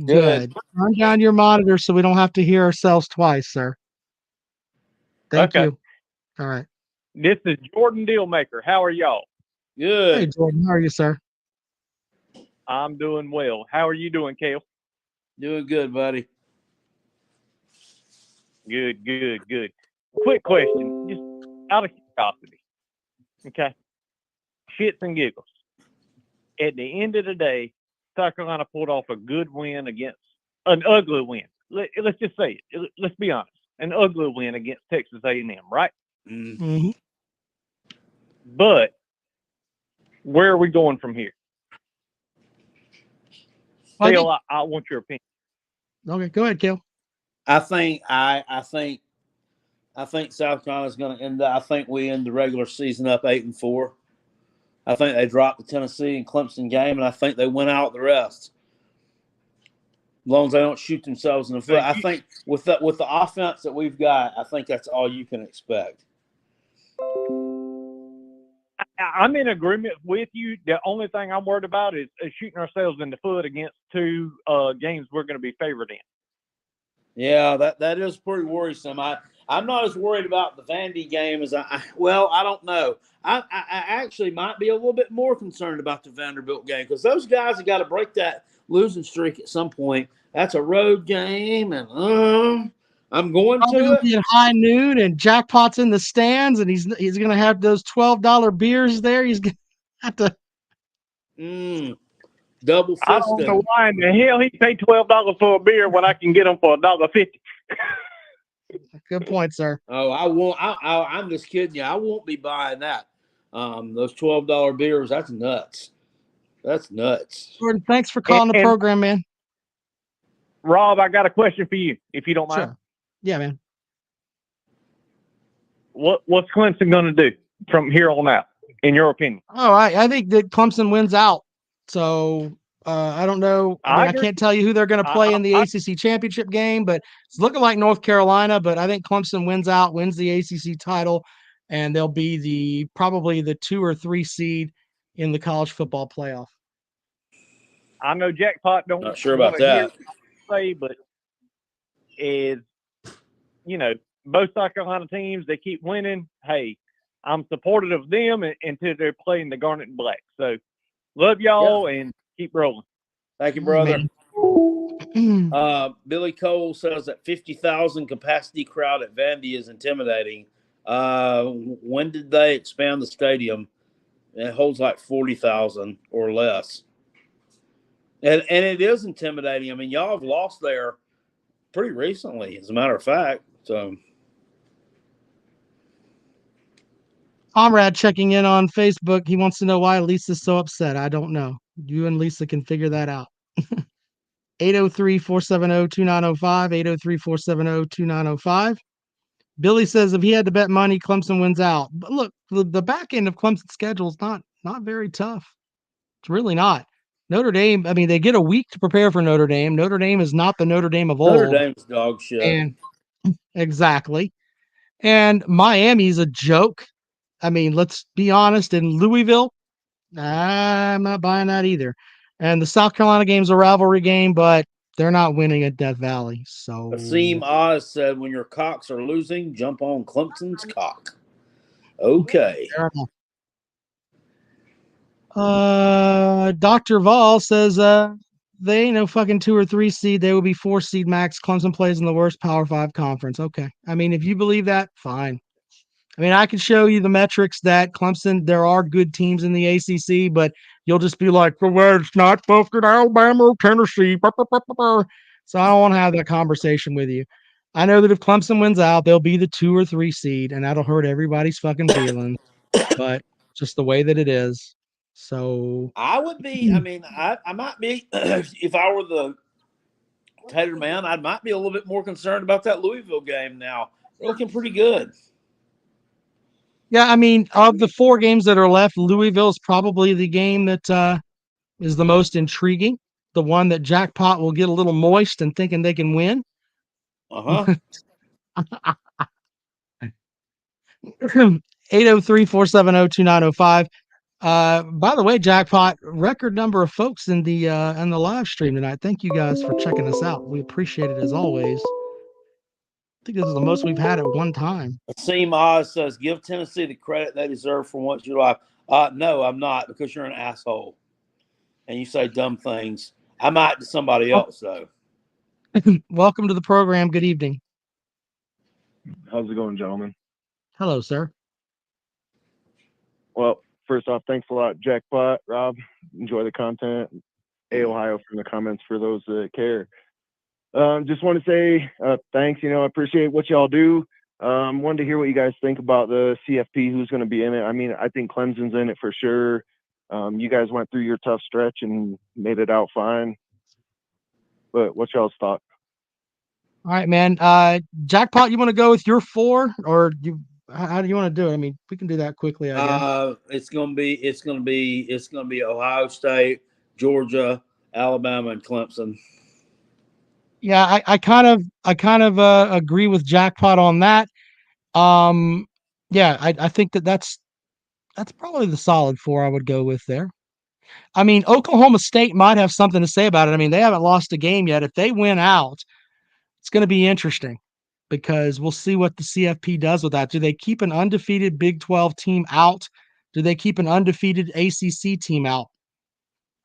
Good. Turn down your monitor so we don't have to hear ourselves twice, sir. Thank you. All right. This is Jordan Dealmaker. How are y'all? Good. Hey, Jordan. How are you, sir? I'm doing well. How are you doing, Kale? Doing good, buddy. Good. Quick question, just out of curiosity. Okay. Shits and giggles. At the end of the day, South Carolina pulled off a good win against an ugly win. Let's just say it. Let's be honest. An ugly win against Texas A&M, right? Mm-hmm. But where are we going from here? Kale, I want your opinion. Okay, go ahead, Kale. I think South Carolina's going to end up. I think we end the regular season up 8-4. I think they dropped the Tennessee and Clemson game, and I think they win out the rest. As long as they don't shoot themselves in the foot. I think with the offense that we've got, I think that's all you can expect. I'm in agreement with you. The only thing I'm worried about is shooting ourselves in the foot against two games we're going to be favored in. Yeah, that is pretty worrisome. I'm not as worried about the Vandy game as I don't know. I actually might be a little bit more concerned about the Vanderbilt game because those guys have got to break that losing streak at some point. That's a road game, and I'm going Probably to gonna it. be at high noon, and Jackpot's in the stands, and he's gonna have those $12 beers there. He's gonna have to. Double I don't know fisting. why in the hell he paid $12 for a beer when I can get them for $1.50. Good point, sir. Oh, I won't. I'm just kidding you. I won't be buying that. Those $12 beers. That's nuts. That's nuts. Jordan, thanks for calling the And- program, man. Rob, I got a question for you, if you don't mind. Sure. Yeah, man. What's Clemson going to do from here on out, in your opinion? Oh, I think that Clemson wins out. So I don't know. I can't tell you who they're going to play in the ACC championship game, but it's looking like North Carolina. But I think Clemson wins out, wins the ACC title, and they'll be probably the 2 or 3 seed in the college football playoff. I know Jackpot don't Not sure about wanna hear that. what I say, but both South Carolina teams, they keep winning. Hey, I'm supportive of them until they're playing the Garnet and Black. So love y'all and keep rolling. Thank you, brother. Billy Cole says that 50,000 capacity crowd at Vandy is intimidating. When did they expand the stadium? It holds like 40,000 or less. And it is intimidating. I mean, y'all have lost there pretty recently, as a matter of fact. So, Comrade checking in on Facebook. He wants to know why Lisa's so upset. I don't know. You and Lisa can figure that out. 803-470-2905, 803-470-2905. Billy says if he had to bet money, Clemson wins out. But look, the back end of Clemson's schedule is not very tough. It's really not. Notre Dame, I mean, they get a week to prepare for Notre Dame. Notre Dame is not the Notre Dame of old. Notre Dame's dog shit. And exactly. And Miami's a joke. I mean, let's be honest. In Louisville, I'm not buying that either. And the South Carolina game's a rivalry game, but they're not winning at Death Valley. So Asim Oz said, when your Cocks are losing, jump on Clemson's cock. Okay. Dr. Vol says they ain't no fucking 2 or 3 seed. They will be 4 seed max. Clemson plays in the worst Power 5 conference. Okay. I mean, if you believe that, fine. I mean, I can show you the metrics that Clemson, there are good teams in the ACC, but you'll just be like, well, it's not fucking Alabama or Tennessee. So I don't want to have that conversation with you. I know that if Clemson wins out, they'll be the 2 or 3 seed, and that'll hurt everybody's fucking feelings. But just the way that it is. So I would be, I mean, I might be, if I were the Tater man, I might be a little bit more concerned about that Louisville game now. They're looking pretty good. yeah, I mean, of the 4 games that are left, Louisville is probably the game that is the most intriguing. The one that Jackpot will get a little moist and thinking they can win. 803-470-2905. By the way, Jackpot, record number of folks in the live stream tonight. Thank you guys for checking us out. We appreciate it as always. I think this is the most we've had at one time. Asim Oz says, give Tennessee the credit they deserve for once in your life. No, I'm not, because you're an asshole. And you say dumb things. I might to somebody else, though. Welcome to the program. Good evening. How's it going, gentlemen? Hello, sir. Well, first off, thanks a lot, Jackpot, Rob. Enjoy the content. A Ohio from the comments for those that care. Just want to say thanks. I appreciate what y'all do. Wanted to hear what you guys think about the CFP, who's going to be in it. I mean, I think Clemson's in it for sure. You guys went through your tough stretch and made it out fine. But what's y'all's thought? All right, man. Jackpot, you want to go with your 4, or how do you want to do it? I mean, we can do that quickly, I guess. It's gonna be Ohio State, Georgia, Alabama, and Clemson. Yeah, I kind of agree with Jackpot on that. Yeah, I think that's probably the solid 4 I would go with there. I mean, Oklahoma State might have something to say about it. I mean, they haven't lost a game yet. If they win out, It's going to be interesting because we'll see what the CFP does with that. Do they keep an undefeated Big 12 team out? Do they keep an undefeated ACC team out?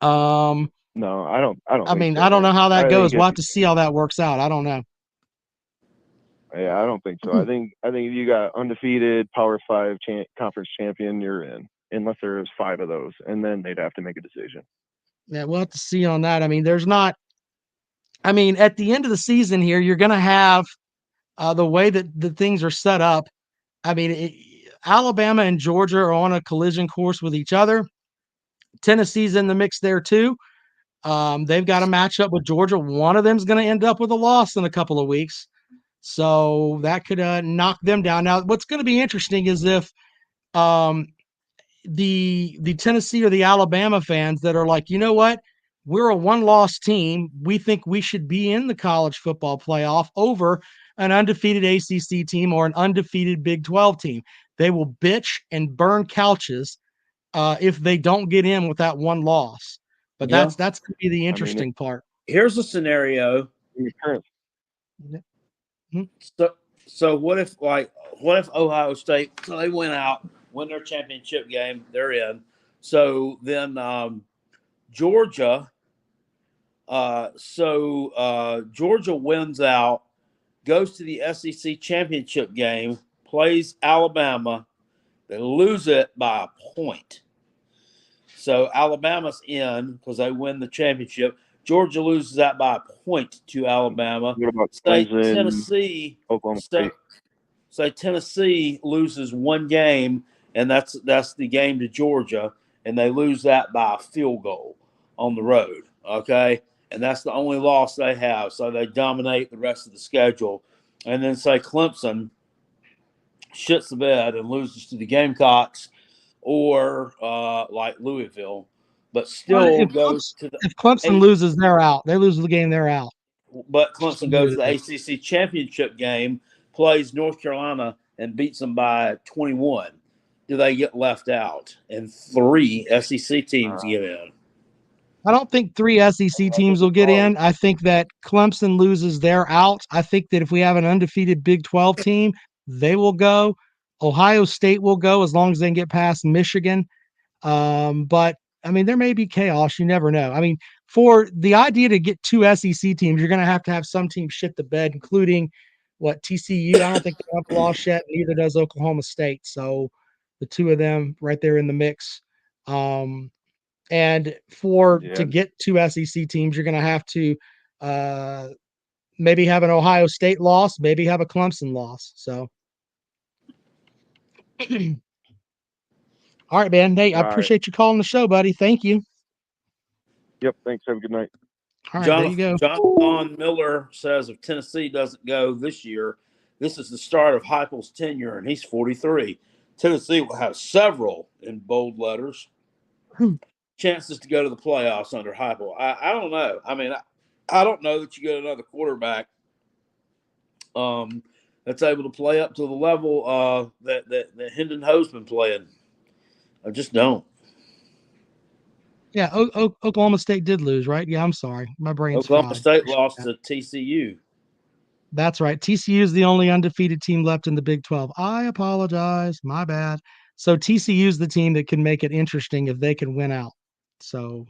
No, I don't. I don't. I think mean, so, I don't know man. how that I goes. think We'll have to see how that works out. I don't know. Yeah, I don't think so. I think if you got undefeated Power 5 conference champion, you're in, unless there's 5 of those, and then they'd have to make a decision. Yeah, we'll have to see on that. I mean, there's not. I mean, at the end of the season here, you're going to have the way that the things are set up. I mean, Alabama and Georgia are on a collision course with each other. Tennessee's in the mix there too. They've got a matchup with Georgia. One of them's going to end up with a loss in a couple of weeks. So that could knock them down. Now, what's going to be interesting is if the Tennessee or the Alabama fans that are like, you know what, we're a one-loss team. We think we should be in the college football playoff over an undefeated ACC team or an undefeated Big 12 team. They will bitch and burn couches if they don't get in with that one loss. But Yeah. that's going to be the interesting part. Here's a scenario. So what if Ohio State, so they went out, win their championship game, they're in. So then Georgia, Georgia wins out, goes to the SEC championship game, plays Alabama, they lose it by a point. So Alabama's in because they win the championship. Georgia loses that by a point to Alabama. What about Say Clemson, Tennessee, Oklahoma State? say Tennessee loses one game, and that's the game to Georgia, and they lose that by a field goal on the road. Okay, and that's the only loss they have. So they dominate the rest of the schedule. And then say Clemson shits the bed and loses to the Gamecocks or like Louisville, but still goes to the. If Clemson loses, they're out. They lose the game, they're out. But Clemson goes to the ACC championship game, plays North Carolina, and beats them by 21. Do they get left out? And 3 SEC teams get in. I don't think 3 SEC teams will get in. I think that Clemson loses, they're out. I think that if we have an undefeated Big 12 team, they will go. Ohio State will go as long as they can get past Michigan. But I mean, there may be chaos. You never know. I mean, for the idea to get 2 SEC teams, you're going to have some teams shit the bed, including TCU. I don't think they have a loss yet. Neither does Oklahoma State. So the 2 of them right there in the mix. And to get 2 SEC teams, you're going to have to maybe have an Ohio State loss, maybe have a Clemson loss. So, all right, man. Hey, I appreciate you calling the show, buddy. Thank you. Yep. Thanks. Have a good night. All right, there you go. John Miller says if Tennessee doesn't go this year, this is the start of Heupel's tenure, and he's 43. Tennessee will have several, in bold letters, chances to go to the playoffs under Heupel. I don't know. I mean, I don't know that you get another quarterback that's able to play up to the level that Hendon Ho's been playing. I just don't. Yeah, Oklahoma State did lose, right? Yeah, I'm sorry. My brain's Oklahoma fried. State lost to TCU. That's right. TCU is the only undefeated team left in the Big 12. I apologize. My bad. So TCU is the team that can make it interesting if they can win out. So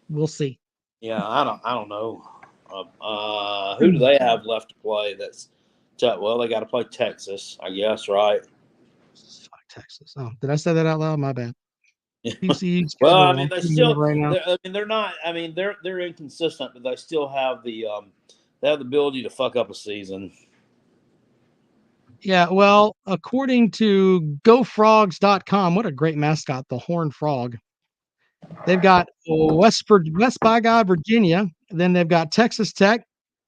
we'll see. Yeah, I don't know. Who do they have left to play? Well, they got to play Texas, I guess, right? Texas. Oh, did I say that out loud? My bad. TCU. Well, I mean, they're not. I mean, they're inconsistent, but they still have the ability to fuck up a season. Yeah, well, according to GoFrogs.com, what a great mascot, the Horned Frog. They've got West by God, Virginia. Then they've got Texas Tech.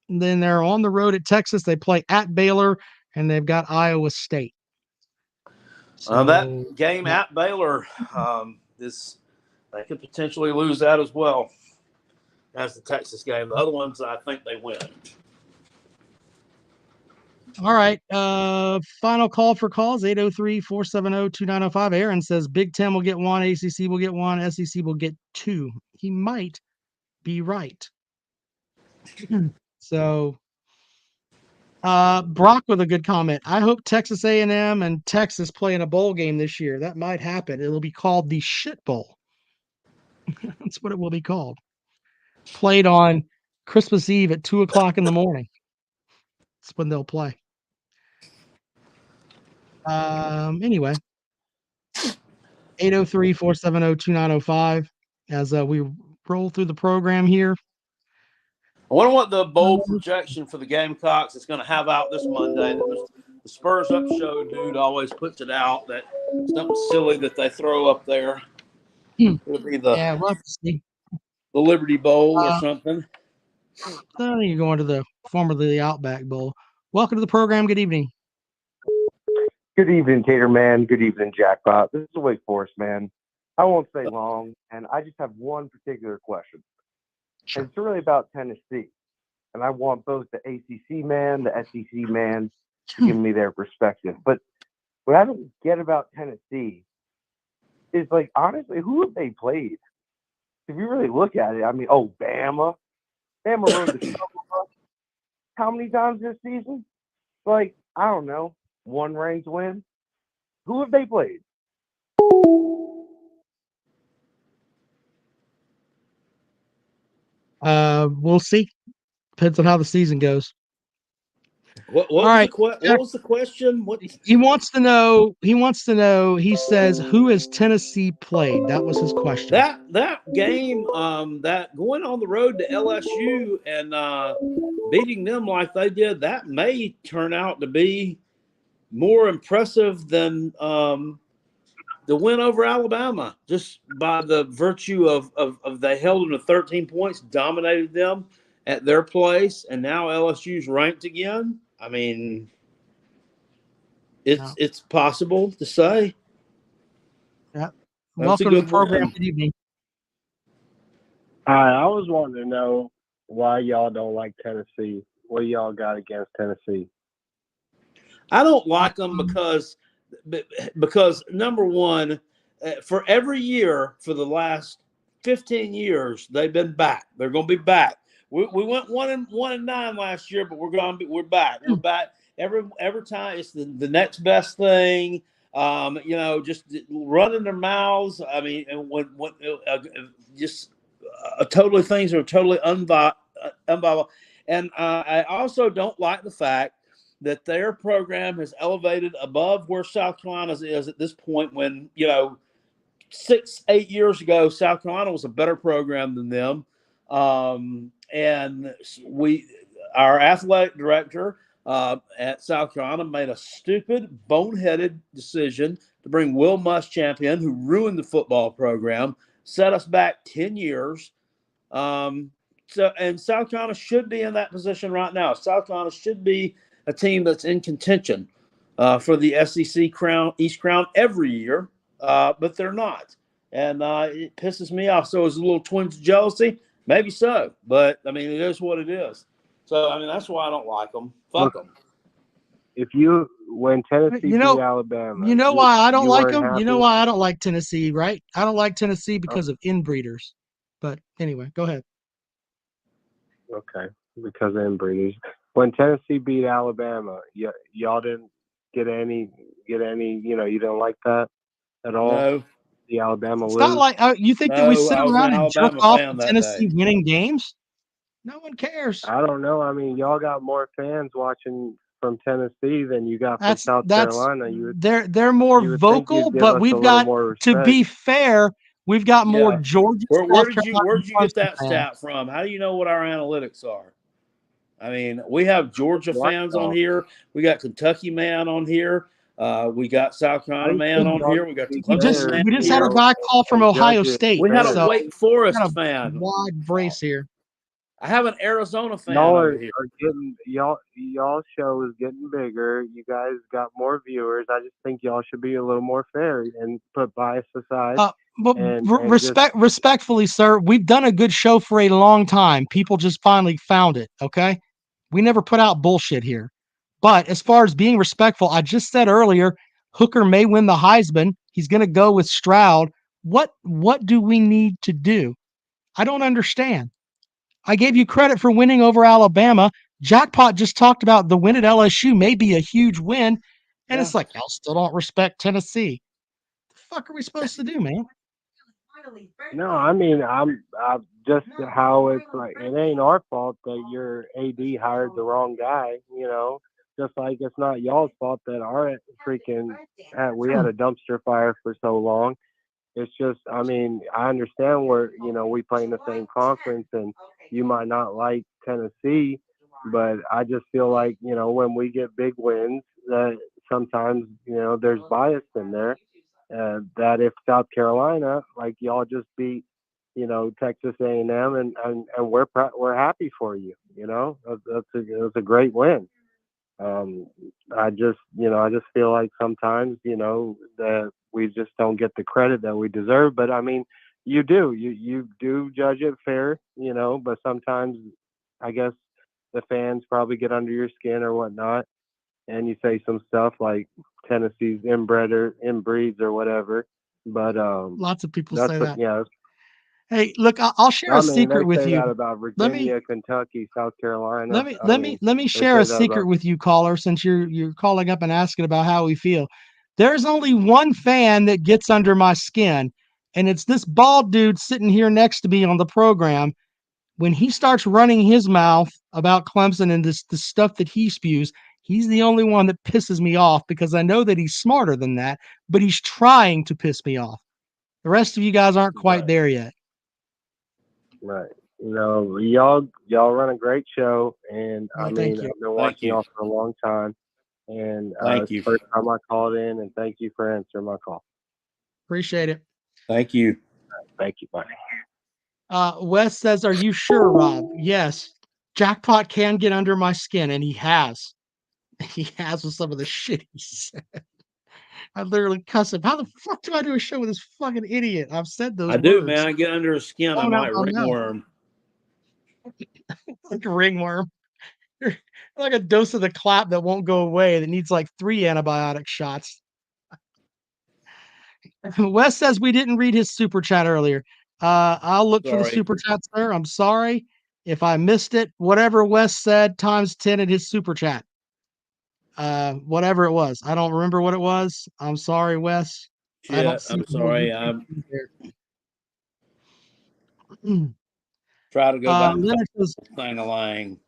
Then they're on the road at Texas. They play at Baylor, and they've got Iowa State. So, that game at Baylor, they could potentially lose that as well as the Texas game. The other ones, I think they win. All right. Final call for calls, 803-470-2905. Aaron says Big Ten will get 1, ACC will get 1, SEC will get 2. He might be right. So, Brock with a good comment. I hope Texas A&M and Texas play in a bowl game this year. That might happen. It'll be called the Shit Bowl. That's what it will be called. Played on Christmas Eve at 2:00 in the morning. That's when they'll play. Anyway, 803-470-2905 as we roll through the program here. I wonder what the bowl projection for the Gamecocks is going to have out this Monday. The Spurs Up Show dude always puts it out that something silly that they throw up there. It'll be Yeah, we'll have to see. the Liberty Bowl or something. Then you're going to the formerly the Outback Bowl. Welcome to the program. Good evening. Good evening, Tater Man. Good evening, Jackpot. This is the Wake Forest man. I won't stay long, and I just have one particular question. And it's really about Tennessee. And I want both the ACC man, the SEC man to give me their perspective. But what I don't get about Tennessee is, like, honestly, who have they played? If you really look at it, I mean, Bama. Bama rode the shuttle bus how many times this season? Like, I don't know. One ranked win. Who have they played? We'll see. Depends on how the season goes. What was the question? He wants to know. He says, "Who has Tennessee played?" That was his question. That game, that going on the road to LSU and beating them like they did, that may turn out to be more impressive than the win over Alabama, just by the virtue of they held them to 13 points, dominated them at their place, and now LSU's ranked again. I mean, it's possible to say. Yeah. Welcome to the program. Good evening. Hi, I was wanting to know why y'all don't like Tennessee. What do y'all got against Tennessee? I don't like them because number one, for every year for the last 15 years, they've been back. They're going to be back. We went 1-9 last year, but we're back. We're back every time. It's the next best thing. Just running their mouths. I mean, and when totally things are totally unviable. And I also don't like the fact that their program has elevated above where South Carolina's is at this point when, 6-8 years ago, South Carolina was a better program than them. And our athletic director at South Carolina made a stupid, boneheaded decision to bring Will Muschamp in, who ruined the football program, set us back 10 years. And South Carolina should be in that position right now. South Carolina should be a team that's in contention for the SEC East Crown every year, but they're not. And it pisses me off. So is a little twinge of jealousy? Maybe so. But, I mean, it is what it is. So, I mean, that's why I don't like them. Fuck them. When Tennessee beat Alabama. You know why I don't like weren't them? You know why I don't like Tennessee, right? I don't like Tennessee because of inbreeders. But anyway, go ahead. Okay, because of inbreeders. When Tennessee beat Alabama, y'all didn't get any, you didn't like that at all? No. The Alabama It's lose? not like you think that we sit around and jerk off to Tennessee winning games? No one cares. I don't know. I mean, y'all got more fans watching from Tennessee than you got from South Carolina. They're more vocal, but we've got, to be fair, we've got more Georgia. Where did you get that stat from? How do you know what our analytics are? I mean, we have Georgia fans on here. We got Kentucky man on here. We got South Carolina man on here. We got the Clemson man. We just had a guy call from Ohio State. We had a Wake Forest fan. Wide brace here. I have an Arizona fan Y'all over here. Y'all show is getting bigger. You guys got more viewers. I just think y'all should be a little more fair and put bias aside. But respectfully, sir, we've done a good show for a long time. People just finally found it. Okay, we never put out bullshit here. But as far as being respectful, I just said earlier, Hooker may win the Heisman. He's going to go with Stroud. What do we need to do? I don't understand. I gave you credit for winning over Alabama. Jackpot just talked about the win at LSU may be a huge win, and it's like y'all still don't respect Tennessee. What the fuck are we supposed to do, man? No, I mean, I'm just how it's like. It ain't our fault that your AD hired the wrong guy. You know, just like it's not y'all's fault that our freaking we had a dumpster fire for so long. It's just, I mean, I understand where we play in the same conference, and you might not like Tennessee, but I just feel like when we get big wins, that sometimes there's bias in there. That if South Carolina, like y'all just beat, Texas A&M, and we're happy for you. That's a great win. I just feel like sometimes that we just don't get the credit that we deserve. But I mean, you do judge it fair, but sometimes I guess the fans probably get under your skin or whatnot, and you say some stuff like Tennessee's inbreeds or whatever. But lots of people say that. Yeah. Hey, look, I'll share a secret with they say you. that about Virginia, Kentucky, South Carolina. Let me share a secret with you, caller, since you're calling up and asking about how we feel. There's only one fan that gets under my skin, and it's this bald dude sitting here next to me on the program. When he starts running his mouth about Clemson and the stuff that he spews, he's the only one that pisses me off because I know that he's smarter than that, but he's trying to piss me off. The rest of you guys aren't quite there yet. Right. Y'all run a great show, and Well, I mean, thank you. I've been watching y'all for a long time, and Thank you. it's the first time I called in, and thank you for answering my call. Appreciate it. Thank you. Thank you, buddy. Wes says, "Are you sure, Rob?" Yes. Jackpot can get under my skin, and he has. He has with some of the shit he said. I literally cuss him. How the fuck do I do a show with this fucking idiot? I've said those I words. do, man. I get under his skin. I'm Coming out like my mouth. ringworm. Like a ringworm. You're like a dose of the clap that won't go away that needs like 3 antibiotic shots. Wes says we didn't read his super chat earlier. I'll look for the super chat, sir. I'm sorry if I missed it. Whatever Wes said times 10 in his super chat. Whatever it was. I don't remember what it was. I'm sorry, Wes. Shit, I'm sorry. I'm try to go back thing a lang.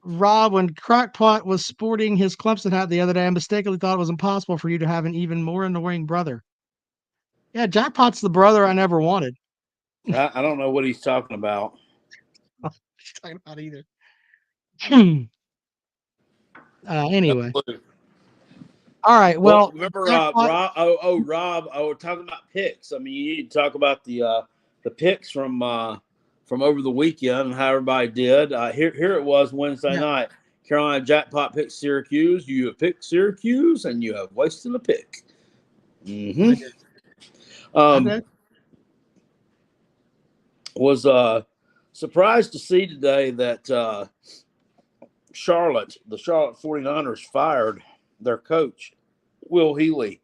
Rob, when Crackpot was sporting his Clemson hat the other day, I mistakenly thought it was impossible for you to have an even more annoying brother. Yeah, Jackpot's the brother I never wanted. I don't know what he's talking about. He's talking about either. Anyway. All right. Well, remember Rob? Rob. We're talking about picks. I mean, you need to talk about the picks from over the weekend and how everybody did. Here it was Wednesday night. Carolina Jackpot picked Syracuse. You have picked Syracuse, and you have wasted a pick. Mm-hmm. I did. Was surprised to see today that the Charlotte 49ers fired their coach, Will Healy.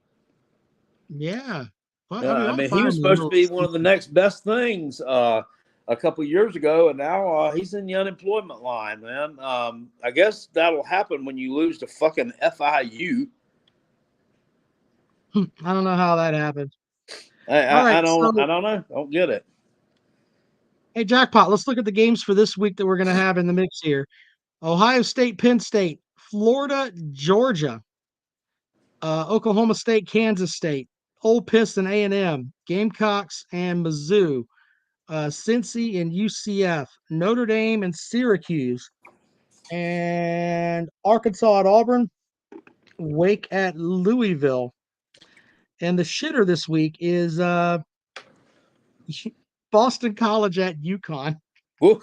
Yeah. Well, I mean, he was supposed to be one of the next best things a couple years ago, and now he's in the unemployment line, man. I guess that'll happen when you lose to fucking FIU. I don't know how that happened. I don't know. Don't get it. Hey, Jackpot, let's look at the games for this week that we're going to have in the mix here. Ohio State, Penn State, Florida, Georgia, Oklahoma State, Kansas State, Ole Miss and A&M, Gamecocks and Mizzou, Cincy and UCF, Notre Dame and Syracuse, and Arkansas at Auburn, Wake at Louisville. And the shitter this week is Boston College at UConn. God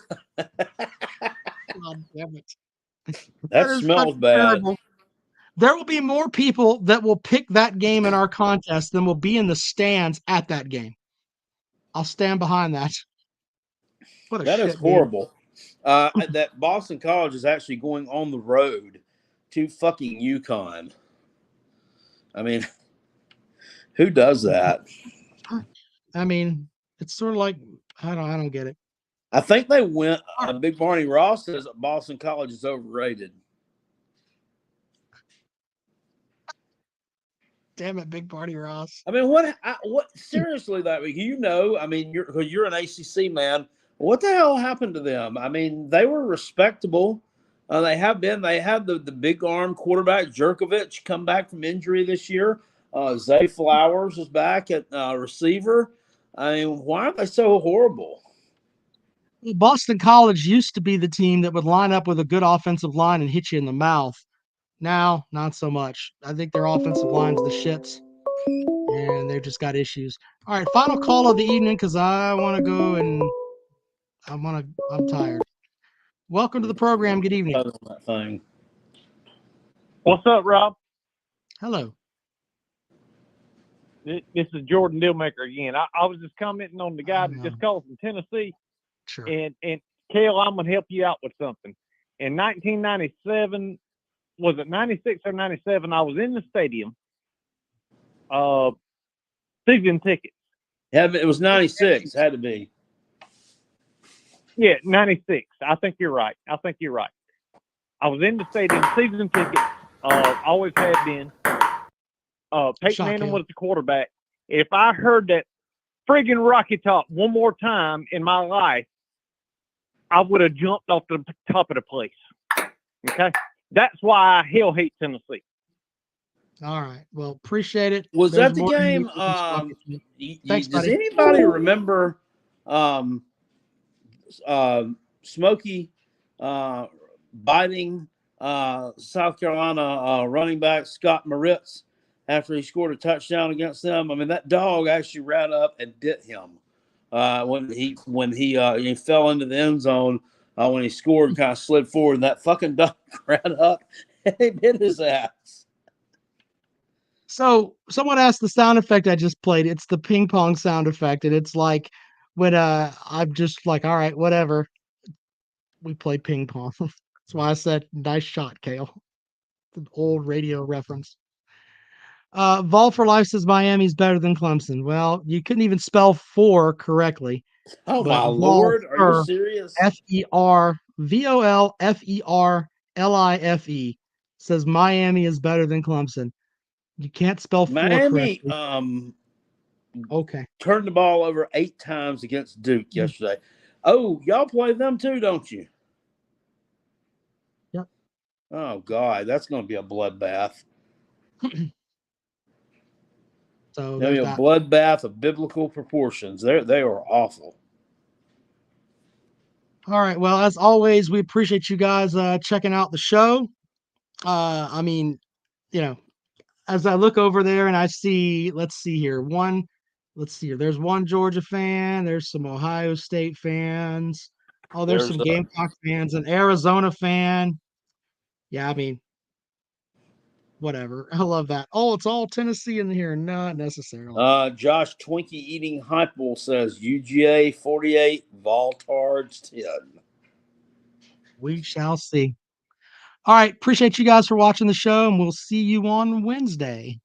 damn it. That smells bad. Terrible. There will be more people that will pick that game in our contest than will be in the stands at that game. I'll stand behind that. What a that shit is horrible. That Boston College is actually going on the road to fucking UConn. I mean, who does that? I mean, it's sort of like I don't get it. I think they went. Big Barney Ross says that Boston College is overrated. Damn it, Big Barney Ross. I mean, what seriously, that I mean, you're an ACC man. What the hell happened to them? I mean, they were respectable. They have been. They had the big arm quarterback Jerkovich come back from injury this year. Zay Flowers is back at receiver. I mean, why are they so horrible? Boston College used to be the team that would line up with a good offensive line and hit you in the mouth. Now, not so much. I think their offensive line's the shits, and they've just got issues. All right, final call of the evening because I want to go and I'm tired. Welcome to the program. Good evening. That thing. What's up, Rob? Hello. This is Jordan Dillmaker again. I was just commenting on the guy that just called from Tennessee. Sure. And Kale, I'm gonna help you out with something. In 1997, was it 96 or 97? I was in the stadium. Season tickets. Yeah, it was 96. Had to be. Yeah, 96. I think you're right. I was in the stadium. Season tickets. Always had been. Peyton Manning was the quarterback. If I heard that friggin' Rocky Top one more time in my life, I would have jumped off the top of the place. Okay? That's why I hell hate Tennessee. All right. Well, appreciate it. Was There's that the more game? Thanks, Does buddy. anybody remember Smokey biting South Carolina running back Scott Moritz after he scored a touchdown against them? I mean, that dog actually ran up and bit him when he fell into the end zone when he scored and kind of slid forward. And that fucking dog ran up and he bit his ass. So someone asked the sound effect I just played. It's the ping pong sound effect, and it's like when I'm just like, all right, whatever. We play ping pong. That's why I said nice shot, Kale. An old radio reference. Vol for Life says Miami's better than Clemson. Well, you couldn't even spell "for" correctly. Oh but my Vol Lord! Are you for serious? FERVOLFERLIFE says Miami is better than Clemson. You can't spell "for" Miami correctly. Okay. Turned the ball over 8 times against Duke yesterday. Oh, y'all play them too, don't you? Yep. Oh God, that's going to be a bloodbath. So Maybe a bloodbath of biblical proportions. They are awful. All right. Well, as always, we appreciate you guys checking out the show. I mean, as I look over there and I see, let's see here. There's one Georgia fan. There's some Ohio State fans. Oh, there's some Gamecocks fans, an Arizona fan. Yeah, I mean, whatever. I love that. Oh, it's all Tennessee in here. Not necessarily. Josh Twinkie eating Hypel says UGA 48, Voltards 10. We shall see. All right. Appreciate you guys for watching the show, and we'll see you on Wednesday.